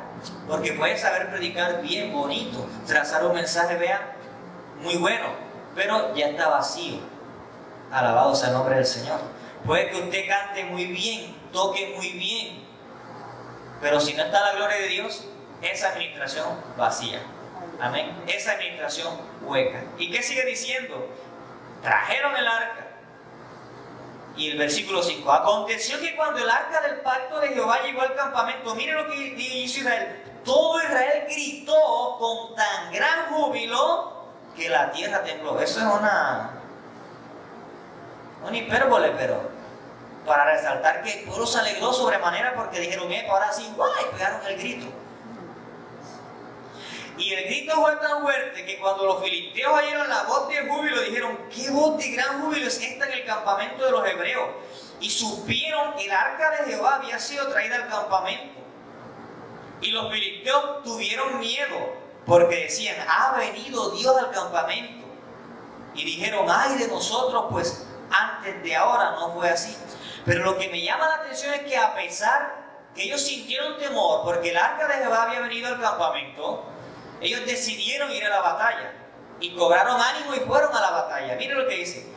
porque puede saber predicar bien bonito, trazar un mensaje, vea, muy bueno, pero ya está vacío. Alabado sea el nombre del Señor. Puede que usted cante muy bien, toque muy bien, pero si no está la gloria de Dios, esa administración vacía. Amén. Esa administración hueca. ¿Y qué sigue diciendo? Trajeron el arca. Y el versículo 5. Aconteció que cuando el arca del pacto de Jehová llegó al campamento, mire lo que hizo Israel. Todo Israel gritó con tan gran júbilo que la tierra tembló. Eso es una hipérbole, pero para resaltar que el pueblo se alegró sobremanera porque dijeron, ahora sí, ¡guay! Pegaron el grito. Y el grito fue tan fuerte que cuando los filisteos oyeron la voz de júbilo, dijeron, ¿qué voz de gran júbilo es esta en el campamento de los hebreos? Y supieron que el arca de Jehová había sido traída al campamento. Y los filisteos tuvieron miedo, porque decían, ha venido Dios al campamento. Y dijeron, ay de nosotros, pues antes de ahora no fue así. Pero lo que me llama la atención es que a pesar que ellos sintieron temor, porque el arca de Jehová había venido al campamento, ellos decidieron ir a la batalla y cobraron ánimo y fueron a la batalla. Miren lo que dice.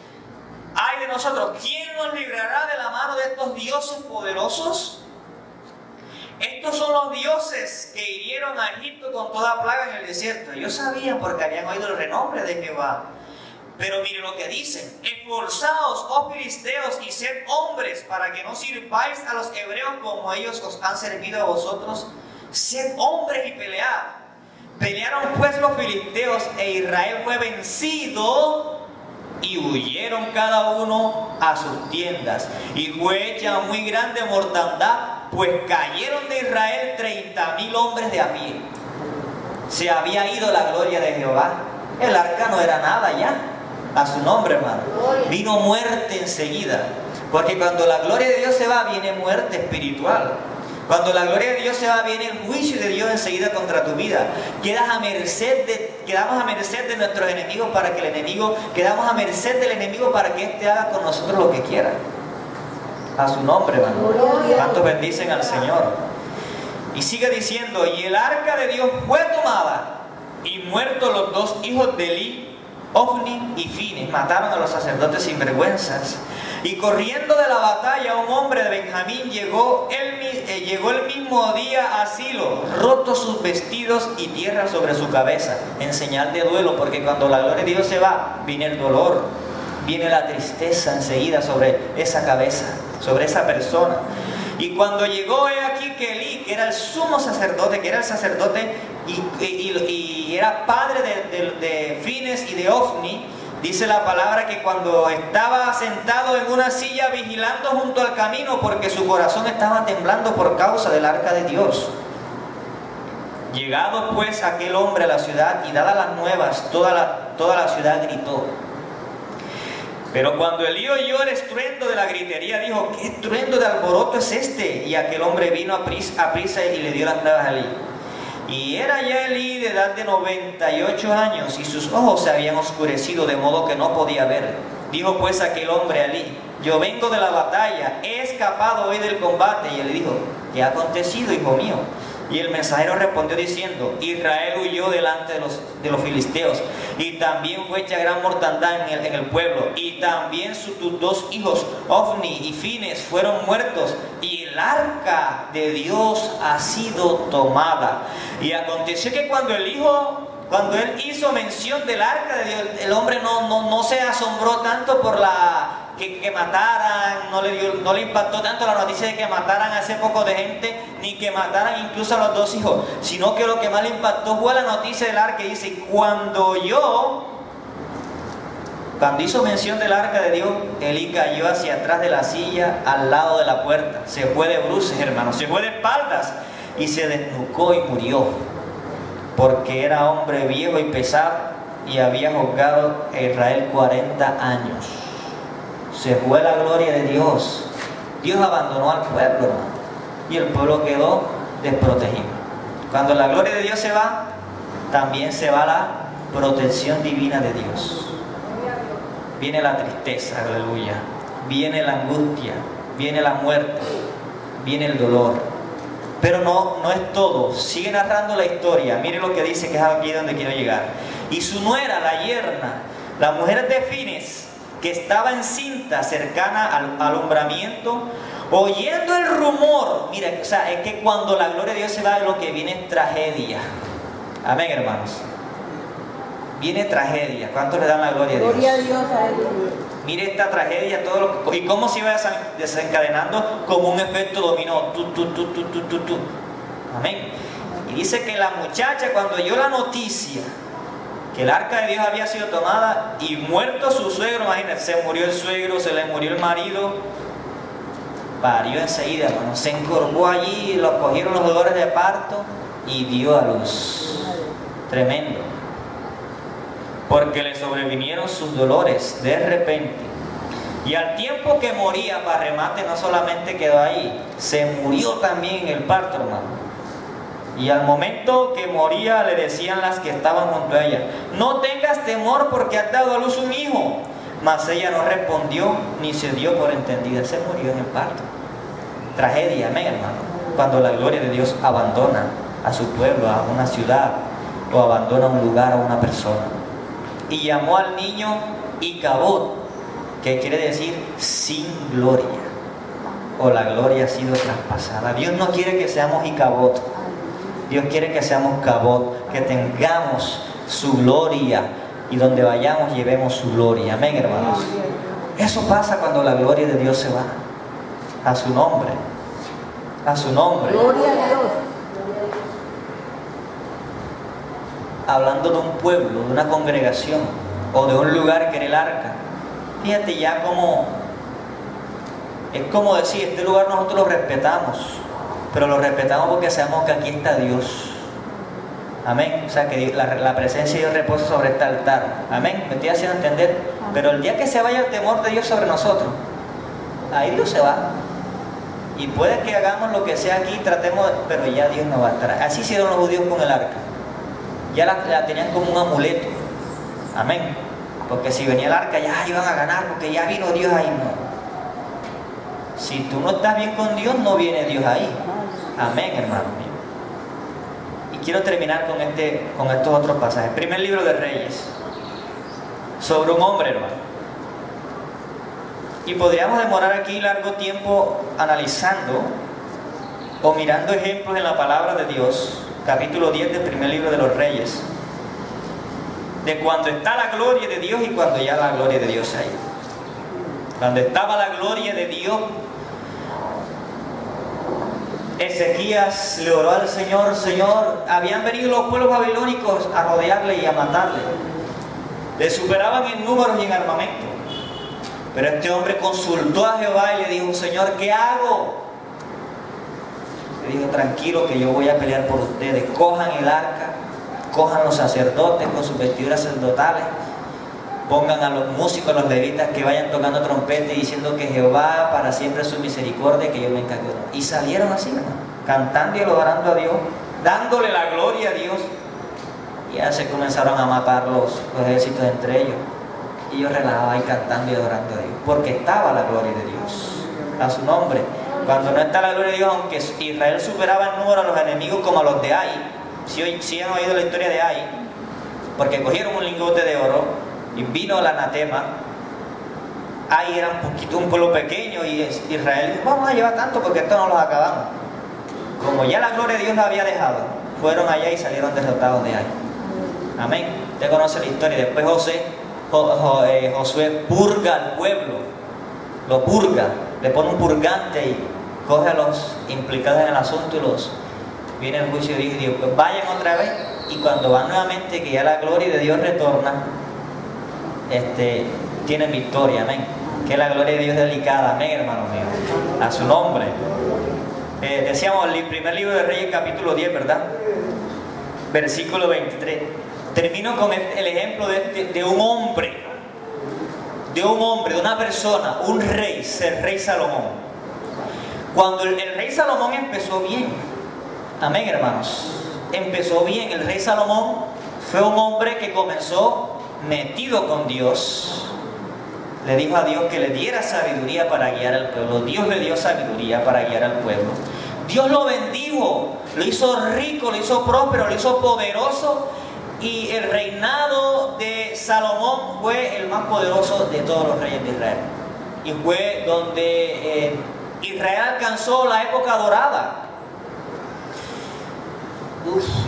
Ay de nosotros, ¿quién nos librará de la mano de estos dioses poderosos? Estos son los dioses que hirieron a Egipto con toda plaga en el desierto. Ellos sabían porque habían oído el renombre de Jehová. Pero miren lo que dicen. Esforzaos, oh filisteos, y sed hombres, para que no sirváis a los hebreos como ellos os han servido a vosotros. Sed hombres y pelead. Pelearon pues los filisteos e Israel fue vencido y huyeron cada uno a sus tiendas. Y fue hecha muy grande mortandad, pues cayeron de Israel 30,000 hombres de a pie. Se había ido la gloria de Jehová. El arca no era nada ya. A su nombre, hermano. Vino muerte enseguida. Porque cuando la gloria de Dios se va, viene muerte espiritual. Cuando la gloria de Dios se va, viene el juicio de Dios enseguida contra tu vida. Quedamos a merced de nuestros enemigos para que quedamos a merced del enemigo para que éste haga con nosotros lo que quiera. A su nombre, hermano. ¿Cuántos bendicen al Señor? Y sigue diciendo, y el arca de Dios fue tomada, y muertos los dos hijos de Eli, Ofni y Fini, mataron a los sacerdotes sinvergüenzas. Y corriendo de la batalla, un hombre de Benjamín llegó el mismo día a Silo, rotos sus vestidos y tierra sobre su cabeza, en señal de duelo, porque cuando la gloria de Dios se va, viene el dolor, viene la tristeza enseguida sobre esa cabeza, sobre esa persona. Y cuando llegó, he aquí que Elí, que era el sumo sacerdote, que era el sacerdote y era padre de Fines y de Ofni, dice la palabra que cuando estaba sentado en una silla vigilando junto al camino, porque su corazón estaba temblando por causa del arca de Dios. Llegado pues aquel hombre a la ciudad y dadas las nuevas, toda la ciudad gritó. Pero cuando Elí oyó el estruendo de la gritería, dijo: ¿qué estruendo de alboroto es este? Y aquel hombre vino a prisa y le dio las nuevas a Elí. Y era ya Elí de edad de 98 años, y sus ojos se habían oscurecido, de modo que no podía ver. Dijo pues aquel hombre a Elí: yo vengo de la batalla, he escapado hoy del combate. Y él le dijo: ¿qué ha acontecido, hijo mío? Y el mensajero respondió diciendo: Israel huyó delante de los filisteos, y también fue hecha gran mortandad en el pueblo, y también tus dos hijos, Ofni y Fines, fueron muertos, y el arca de Dios ha sido tomada. Y aconteció que cuando él hizo mención del arca de Dios, el hombre no se asombró tanto por que mataran, no le impactó tanto la noticia de que mataran a ese poco de gente, ni que mataran incluso a los dos hijos, sino que lo que más le impactó fue la noticia del arca. Y dice: cuando hizo mención del arca de Dios, Elí cayó hacia atrás de la silla, al lado de la puerta, se fue de bruces, hermanos, se fue de espaldas, y se desnucó y murió, porque era hombre viejo y pesado, y había juzgado a Israel 40 años. Se fue la gloria de Dios. Dios abandonó al pueblo, hermano, y el pueblo quedó desprotegido. Cuando la gloria de Dios se va, también se va la protección divina de Dios. Viene la tristeza, aleluya. Viene la angustia, viene la muerte, viene el dolor. Pero no es todo. Sigue narrando la historia. Mire lo que dice, que es aquí donde quiero llegar. Y su nuera, la yerna, la mujer de Fines, que estaba encinta, cercana al alumbramiento, oyendo el rumor. Mira, o sea, es que cuando la gloria de Dios se va, lo que viene es tragedia. Amén, hermanos. Viene tragedia. ¿Cuántos le dan la gloria a Dios? Gloria a Dios a Él. Mire esta tragedia, y cómo se iba desencadenando como un efecto dominó. Amén. Y dice que la muchacha, cuando oyó la noticia que el arca de Dios había sido tomada y muerto su suegro, imagínense, se murió el suegro, se le murió el marido, parió enseguida, hermano, se encorvó allí, lo cogieron los dolores de parto y dio a luz. Tremendo. Porque le sobrevinieron sus dolores de repente. Y al tiempo que moría, para remate, no solamente quedó ahí, se murió también en el parto, hermano. Y al momento que moría, le decían las que estaban junto a ella: no tengas temor, porque has dado a luz un hijo. Mas ella no respondió ni se dio por entendida. Se murió en el parto. Tragedia, amén, hermano. Cuando la gloria de Dios abandona a su pueblo, a una ciudad, o abandona un lugar, a una persona. Y llamó al niño Icabod, que quiere decir sin gloria, o la gloria ha sido traspasada. Dios no quiere que seamos Icabod. Dios quiere que seamos Cabot, que tengamos su gloria, y donde vayamos llevemos su gloria. Amén, hermanos. Eso pasa cuando la gloria de Dios se va. A su nombre. A su nombre. Gloria a Dios. Hablando de un pueblo, de una congregación, o de un lugar que era el arca. Fíjate ya cómo es como decir: este lugar nosotros lo respetamos, pero lo respetamos porque sabemos que aquí está Dios. Amén. O sea, que la presencia de Dios reposa sobre este altar. Amén. Me estoy haciendo entender. Pero el día que se vaya el temor de Dios sobre nosotros, ahí Dios se va. Y puede que hagamos lo que sea aquí, tratemos, pero ya Dios no va a estar. Así hicieron los judíos con el arca. Ya la tenían como un amuleto. Amén. Porque si venía el arca, ya iban a ganar, porque ya vino Dios ahí. No. Si tú no estás bien con Dios, no viene Dios ahí. Amén, hermano mío. Y quiero terminar con estos otros pasajes. Primer libro de Reyes, sobre un hombre, hermano. Y podríamos demorar aquí largo tiempo analizando o mirando ejemplos en la palabra de Dios. Capítulo 10 del primer libro de los Reyes, de cuando está la gloria de Dios y cuando ya la gloria de Dios se ha ido. Cuando estaba la gloria de Dios, Ezequías le oró al Señor: Señor, habían venido los pueblos babilónicos a rodearle y a matarle. Le superaban en números y en armamento. Pero este hombre consultó a Jehová y le dijo: Señor, ¿qué hago? Le dijo: tranquilo, que yo voy a pelear por ustedes. Cojan el arca, cojan los sacerdotes con sus vestiduras sacerdotales pongan a los músicos, a los levitas que vayan tocando trompeta y diciendo que Jehová para siempre es su misericordia, que yo me encargo. Y salieron así, hermano, cantando y adorando a Dios, dándole la gloria a Dios. Y ya se comenzaron a matar los ejércitos entre ellos. Y ellos relajaban ahí cantando y adorando a Dios, porque estaba la gloria de Dios. A su nombre. Cuando no está la gloria de Dios, aunque Israel superaba en número a los enemigos como a los de Ai, si han oído la historia de Ai, porque cogieron un lingote de oro y vino el anatema. Ai era un pueblo pequeño y Israel dijo, vamos a llevar tanto porque esto no los acabamos. Como ya la gloria de Dios la había dejado, fueron allá y salieron derrotados de Ai. Amén. Usted conoce la historia. Después Josué purga al pueblo, lo purga, le pone un purgante y coge a los implicados en el asunto y viene el juicio y dice, pues vayan otra vez. Y cuando van nuevamente, que ya la gloria de Dios retorna, tienen victoria, amén. Que la gloria de Dios es delicada, amén, hermano mío, a su nombre. Decíamos el primer libro de Reyes, capítulo 10, ¿verdad? Versículo 23. Termino con el ejemplo de un hombre, de una persona, un rey, el rey Salomón. Cuando el rey Salomón empezó bien, amén, hermanos, empezó bien. El rey Salomón fue un hombre que comenzó metido con Dios. Le dijo a Dios que le diera sabiduría para guiar al pueblo. Dios le dio sabiduría para guiar al pueblo. Dios lo bendijo, lo hizo rico, lo hizo próspero, lo hizo poderoso. Y el reinado de Salomón fue el más poderoso de todos los reyes de Israel. Y fue donde Israel alcanzó la época dorada.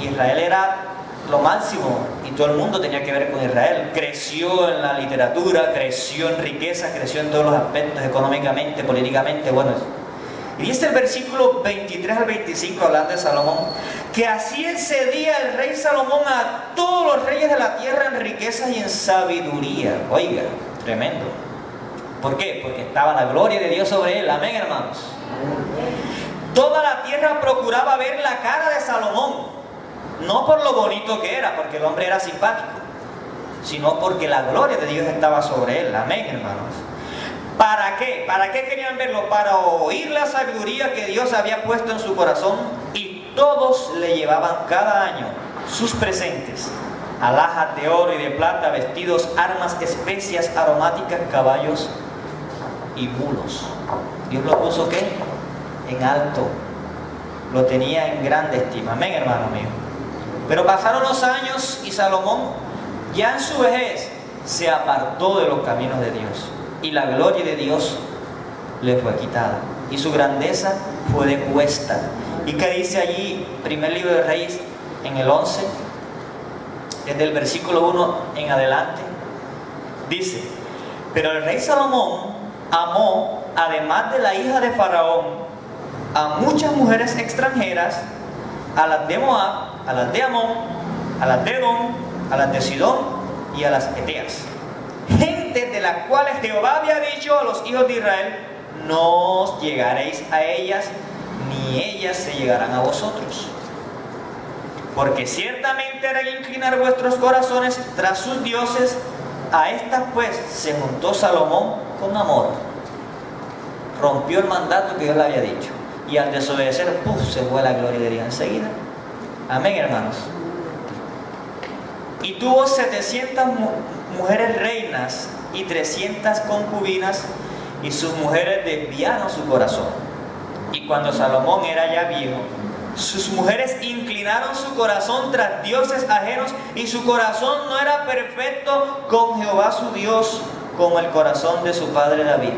Israel era lo máximo y todo el mundo tenía que ver con Israel. Creció en la literatura, creció en riqueza, creció en todos los aspectos, económicamente, políticamente, bueno. Y dice el versículo 23 al 25, hablando de Salomón, que así excedía el rey Salomón a todos los reyes de la tierra en riquezas y en sabiduría. Oiga, tremendo. ¿Por qué? Porque estaba la gloria de Dios sobre él. Amén, hermanos. Toda la tierra procuraba ver la cara de Salomón, no por lo bonito que era, porque el hombre era simpático, sino porque la gloria de Dios estaba sobre él. Amén, hermanos. ¿Para qué? ¿Para qué querían verlo? Para oír la sabiduría que Dios había puesto en su corazón, y todos le llevaban cada año sus presentes: alhajas de oro y de plata, vestidos, armas, especias aromáticas, caballos y mulos. Dios lo puso ¿qué? En alto, lo tenía en grande estima. Amén, hermano mío. Pero pasaron los años y Salomón, ya en su vejez, se apartó de los caminos de Dios, y la gloria de Dios le fue quitada, y su grandeza fue depuesta. ¿Y qué dice allí? Primer libro de Reyes, en el 11, desde el versículo 1 en adelante, dice: pero el rey Salomón amó, además de la hija de Faraón, a muchas mujeres extranjeras, a las de Moab, a las de Amón, a las de Edom, a las de Sidón y a las Eteas, gentes de las cuales Jehová había dicho a los hijos de Israel: no os llegaréis a ellas, ni ellas se llegarán a vosotros, porque ciertamente harán inclinar vuestros corazones tras sus dioses. A estas pues se juntó Salomón con amor, rompió el mandato que Dios le había dicho, y al desobedecer, se fue la gloria de Dios enseguida. Amén, hermanos. Y tuvo 700 mujeres reinas y 300 concubinas, y sus mujeres desviaron su corazón. Y cuando Salomón era ya viejo, sus mujeres inclinaron su corazón tras dioses ajenos, y su corazón no era perfecto con Jehová su Dios, como el corazón de su padre David.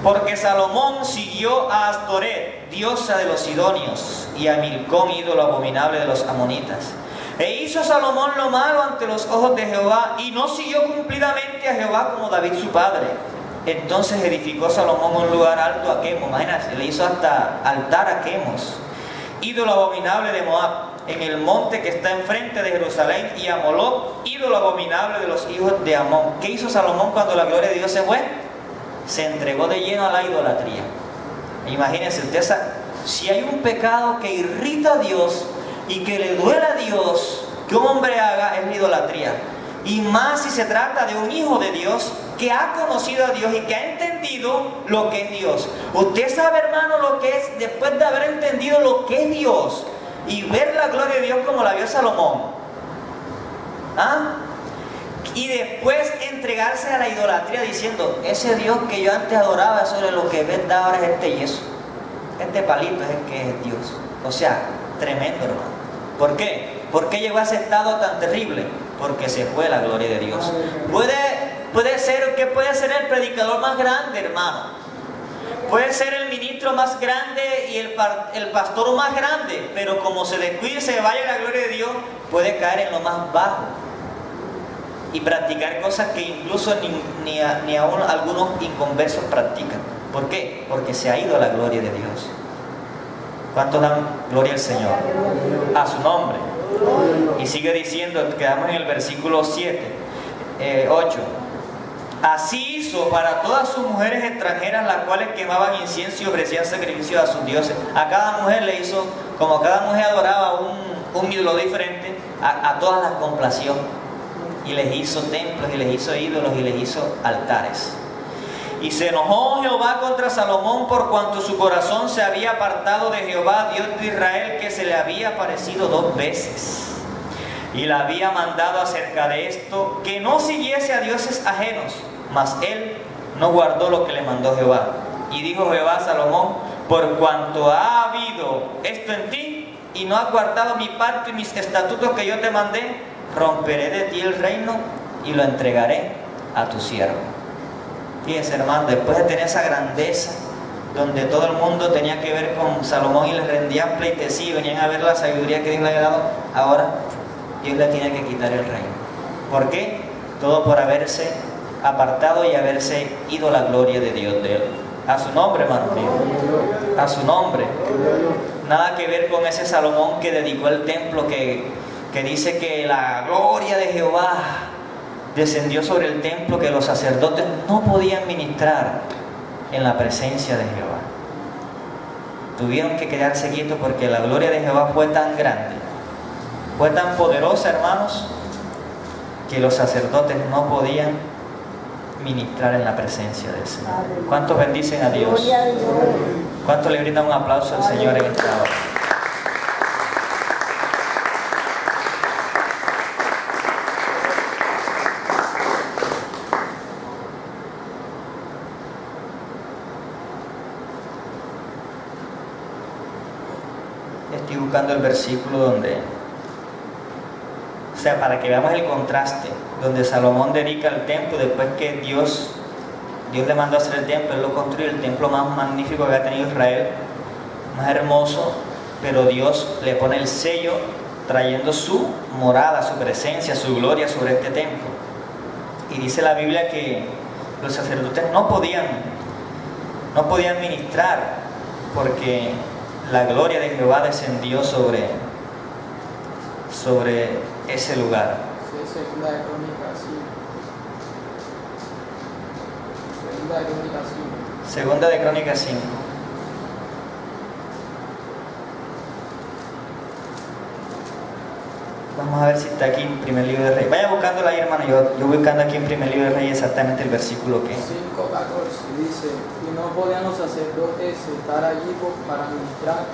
Porque Salomón siguió a Astoret, diosa de los sidonios, y a Milcón, ídolo abominable de los amonitas. E hizo Salomón lo malo ante los ojos de Jehová, y no siguió cumplidamente a Jehová como David su padre. Entonces edificó Salomón un lugar alto a Quemos. Imagínense, le hizo hasta altar a Quemos, ídolo abominable de Moab, en el monte que está enfrente de Jerusalén, y a Moloc, ídolo abominable de los hijos de Amón. ¿Qué hizo Salomón cuando la gloria de Dios se fue? Se entregó de lleno a la idolatría. Imagínense usted, si hay un pecado que irrita a Dios y que le duele a Dios que un hombre haga, es la idolatría. Y más si se trata de un hijo de Dios que ha conocido a Dios y que ha entendido lo que es Dios. Usted sabe, hermano, lo que es después de haber entendido lo que es Dios y ver la gloria de Dios como la vio Salomón. ¿Ah? Y después entregarse a la idolatría diciendo, ese Dios que yo antes adoraba, eso es lo que ves ahora es este yeso. Este palito es el que es Dios. O sea, tremendo, hermano. ¿Por qué? ¿Por qué llegó a ese estado tan terrible? Porque se fue la gloria de Dios. Puede ser que puede ser el predicador más grande, hermano. Puede ser el ministro más grande y el pastor más grande, pero como se descuide y se vaya la gloria de Dios, puede caer en lo más bajo y practicar cosas que incluso ni aún algunos inconversos practican. ¿Por qué? Porque se ha ido la gloria de Dios. ¿Cuántos dan gloria al Señor? A su nombre. Y sigue diciendo, quedamos en el versículo 8. Así hizo para todas sus mujeres extranjeras, las cuales quemaban incienso y ofrecían sacrificios a sus dioses. A cada mujer le hizo, como cada mujer adoraba un ídolo diferente, a todas las complació. Y les hizo templos, y les hizo ídolos, y les hizo altares. Y se enojó Jehová contra Salomón por cuanto su corazón se había apartado de Jehová, Dios de Israel, que se le había aparecido 2 veces. Y le había mandado acerca de esto, que no siguiese a dioses ajenos, mas él no guardó lo que le mandó Jehová. Y dijo Jehová a Salomón, por cuanto ha habido esto en ti, y no has guardado mi pacto y mis estatutos que yo te mandé, romperé de ti el reino y lo entregaré a tu siervo. Fíjense, hermano, después de tener esa grandeza, donde todo el mundo tenía que ver con Salomón y le rendían pleitesía y venían a ver la sabiduría que Dios le había dado, ahora Dios le tiene que quitar el reino. ¿Por qué? Todo por haberse apartado y haberse ido la gloria de Dios de él. A su nombre, hermano mío. A su nombre. Nada que ver con ese Salomón que dedicó el templo, que dice que la gloria de Jehová descendió sobre el templo, que los sacerdotes no podían ministrar en la presencia de Jehová. Tuvieron que quedarse quietos porque la gloria de Jehová fue tan grande, fue tan poderosa, hermanos, que los sacerdotes no podían ministrar en la presencia del Señor. ¿Cuántos bendicen a Dios? ¿Cuántos le brindan un aplauso al Señor en esta hora? Estoy buscando el versículo donde, o sea, para que veamos el contraste, donde Salomón dedica el templo después que Dios le mandó a hacer el templo. Él lo construyó, el templo más magnífico que ha tenido Israel, más hermoso, pero Dios le pone el sello trayendo su morada, su presencia, su gloria sobre este templo. Y dice la Biblia que los sacerdotes no podían ministrar porque la gloria de Jehová descendió sobre ese lugar. Segunda de Crónicas 5. Segunda de Crónicas 5. Vamos a ver si está aquí en primer libro de Reyes. Vaya buscándola ahí, hermano. Yo voy buscando aquí en primer libro de Reyes exactamente el versículo que 5:14 dice: y no podían los sacerdotes estar allí para ministrar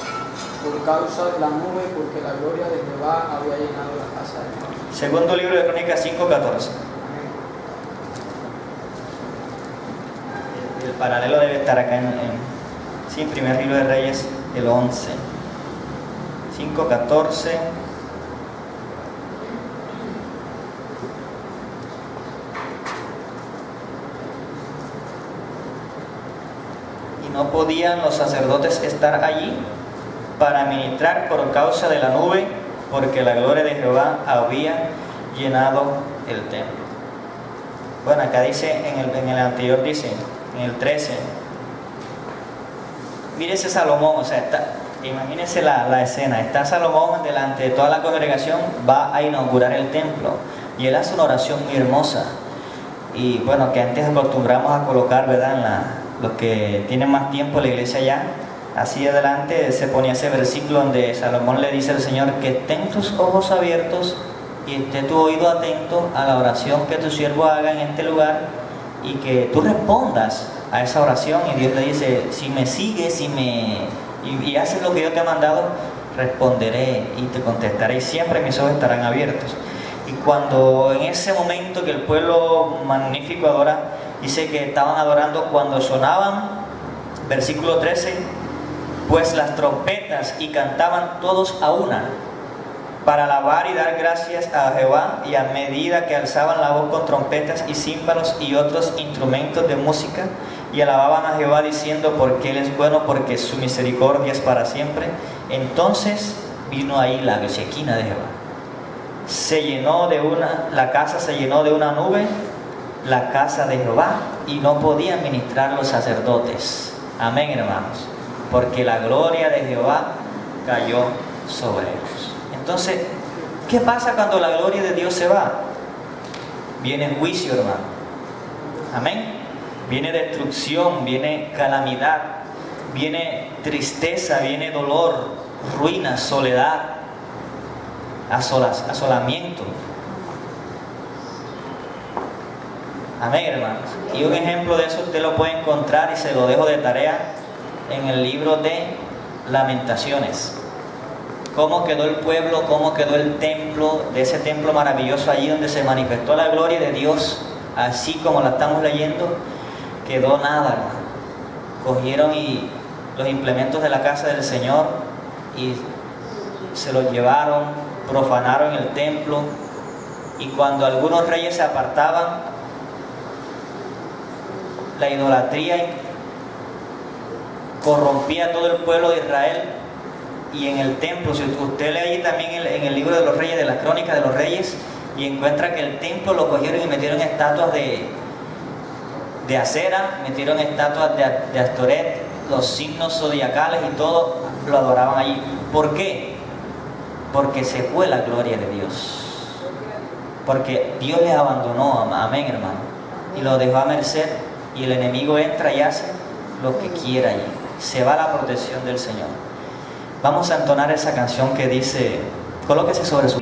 por causa de la nube, porque la gloria de Jehová había llenado la casa de Jehová. Segundo libro de Crónicas 5:14. El paralelo debe estar acá en primer libro de Reyes, el 11. 5:14. No podían los sacerdotes estar allí para ministrar por causa de la nube, porque la gloria de Jehová había llenado el templo. Bueno, acá dice, en el anterior dice, en el 13, mire ese Salomón, o sea, imagínense la escena, está Salomón delante de toda la congregación, va a inaugurar el templo, y él hace una oración muy hermosa, y bueno, que antes acostumbramos a colocar, ¿verdad?, los que tienen más tiempo en la iglesia ya, así adelante se ponía ese versículo donde Salomón le dice al Señor: que estén tus ojos abiertos y esté tu oído atento a la oración que tu siervo haga en este lugar, y que tú respondas a esa oración. Y Dios le dice, si me sigues y haces lo que yo te he mandado, responderé y te contestaré, y siempre mis ojos estarán abiertos. Y cuando en ese momento que el pueblo magnífico adora, dice que estaban adorando cuando sonaban, versículo 13, pues las trompetas, y cantaban todos a una, para alabar y dar gracias a Jehová, y a medida que alzaban la voz con trompetas y címbalos y otros instrumentos de música, y alababan a Jehová diciendo, porque Él es bueno, porque su misericordia es para siempre. Entonces vino ahí la Shekinah de Jehová. La casa se llenó de una nube, la casa de Jehová, y no podían ministrar los sacerdotes. Amén, hermanos, porque la gloria de Jehová cayó sobre ellos. Entonces, ¿qué pasa cuando la gloria de Dios se va? Viene juicio, hermano. Amén. Viene destrucción, viene calamidad, viene tristeza, viene dolor, ruina, soledad, asolamiento. Amén, hermanos. Y un ejemplo de eso usted lo puede encontrar, y se lo dejo de tarea, en el libro de Lamentaciones. Cómo quedó el pueblo, cómo quedó el templo, de ese templo maravilloso allí donde se manifestó la gloria de Dios, así como la estamos leyendo, quedó nada, hermano. Cogieron los implementos de la casa del Señor y se los llevaron, profanaron el templo, y cuando algunos reyes se apartaban, la idolatría corrompía a todo el pueblo de Israel. Y en el templo, si usted lee ahí también en el libro de los reyes, de las crónicas de los reyes, y encuentra que el templo lo cogieron y metieron estatuas de acera, metieron estatuas de Astoret, los signos zodiacales y todo lo adoraban allí. ¿Por qué? Porque se fue la gloria de Dios, porque Dios les abandonó. Amén, hermano, y lo dejó a merced, y el enemigo entra y hace lo que quiera allí. Se va la protección del Señor. Vamos a entonar esa canción que dice, colóquese sobre su...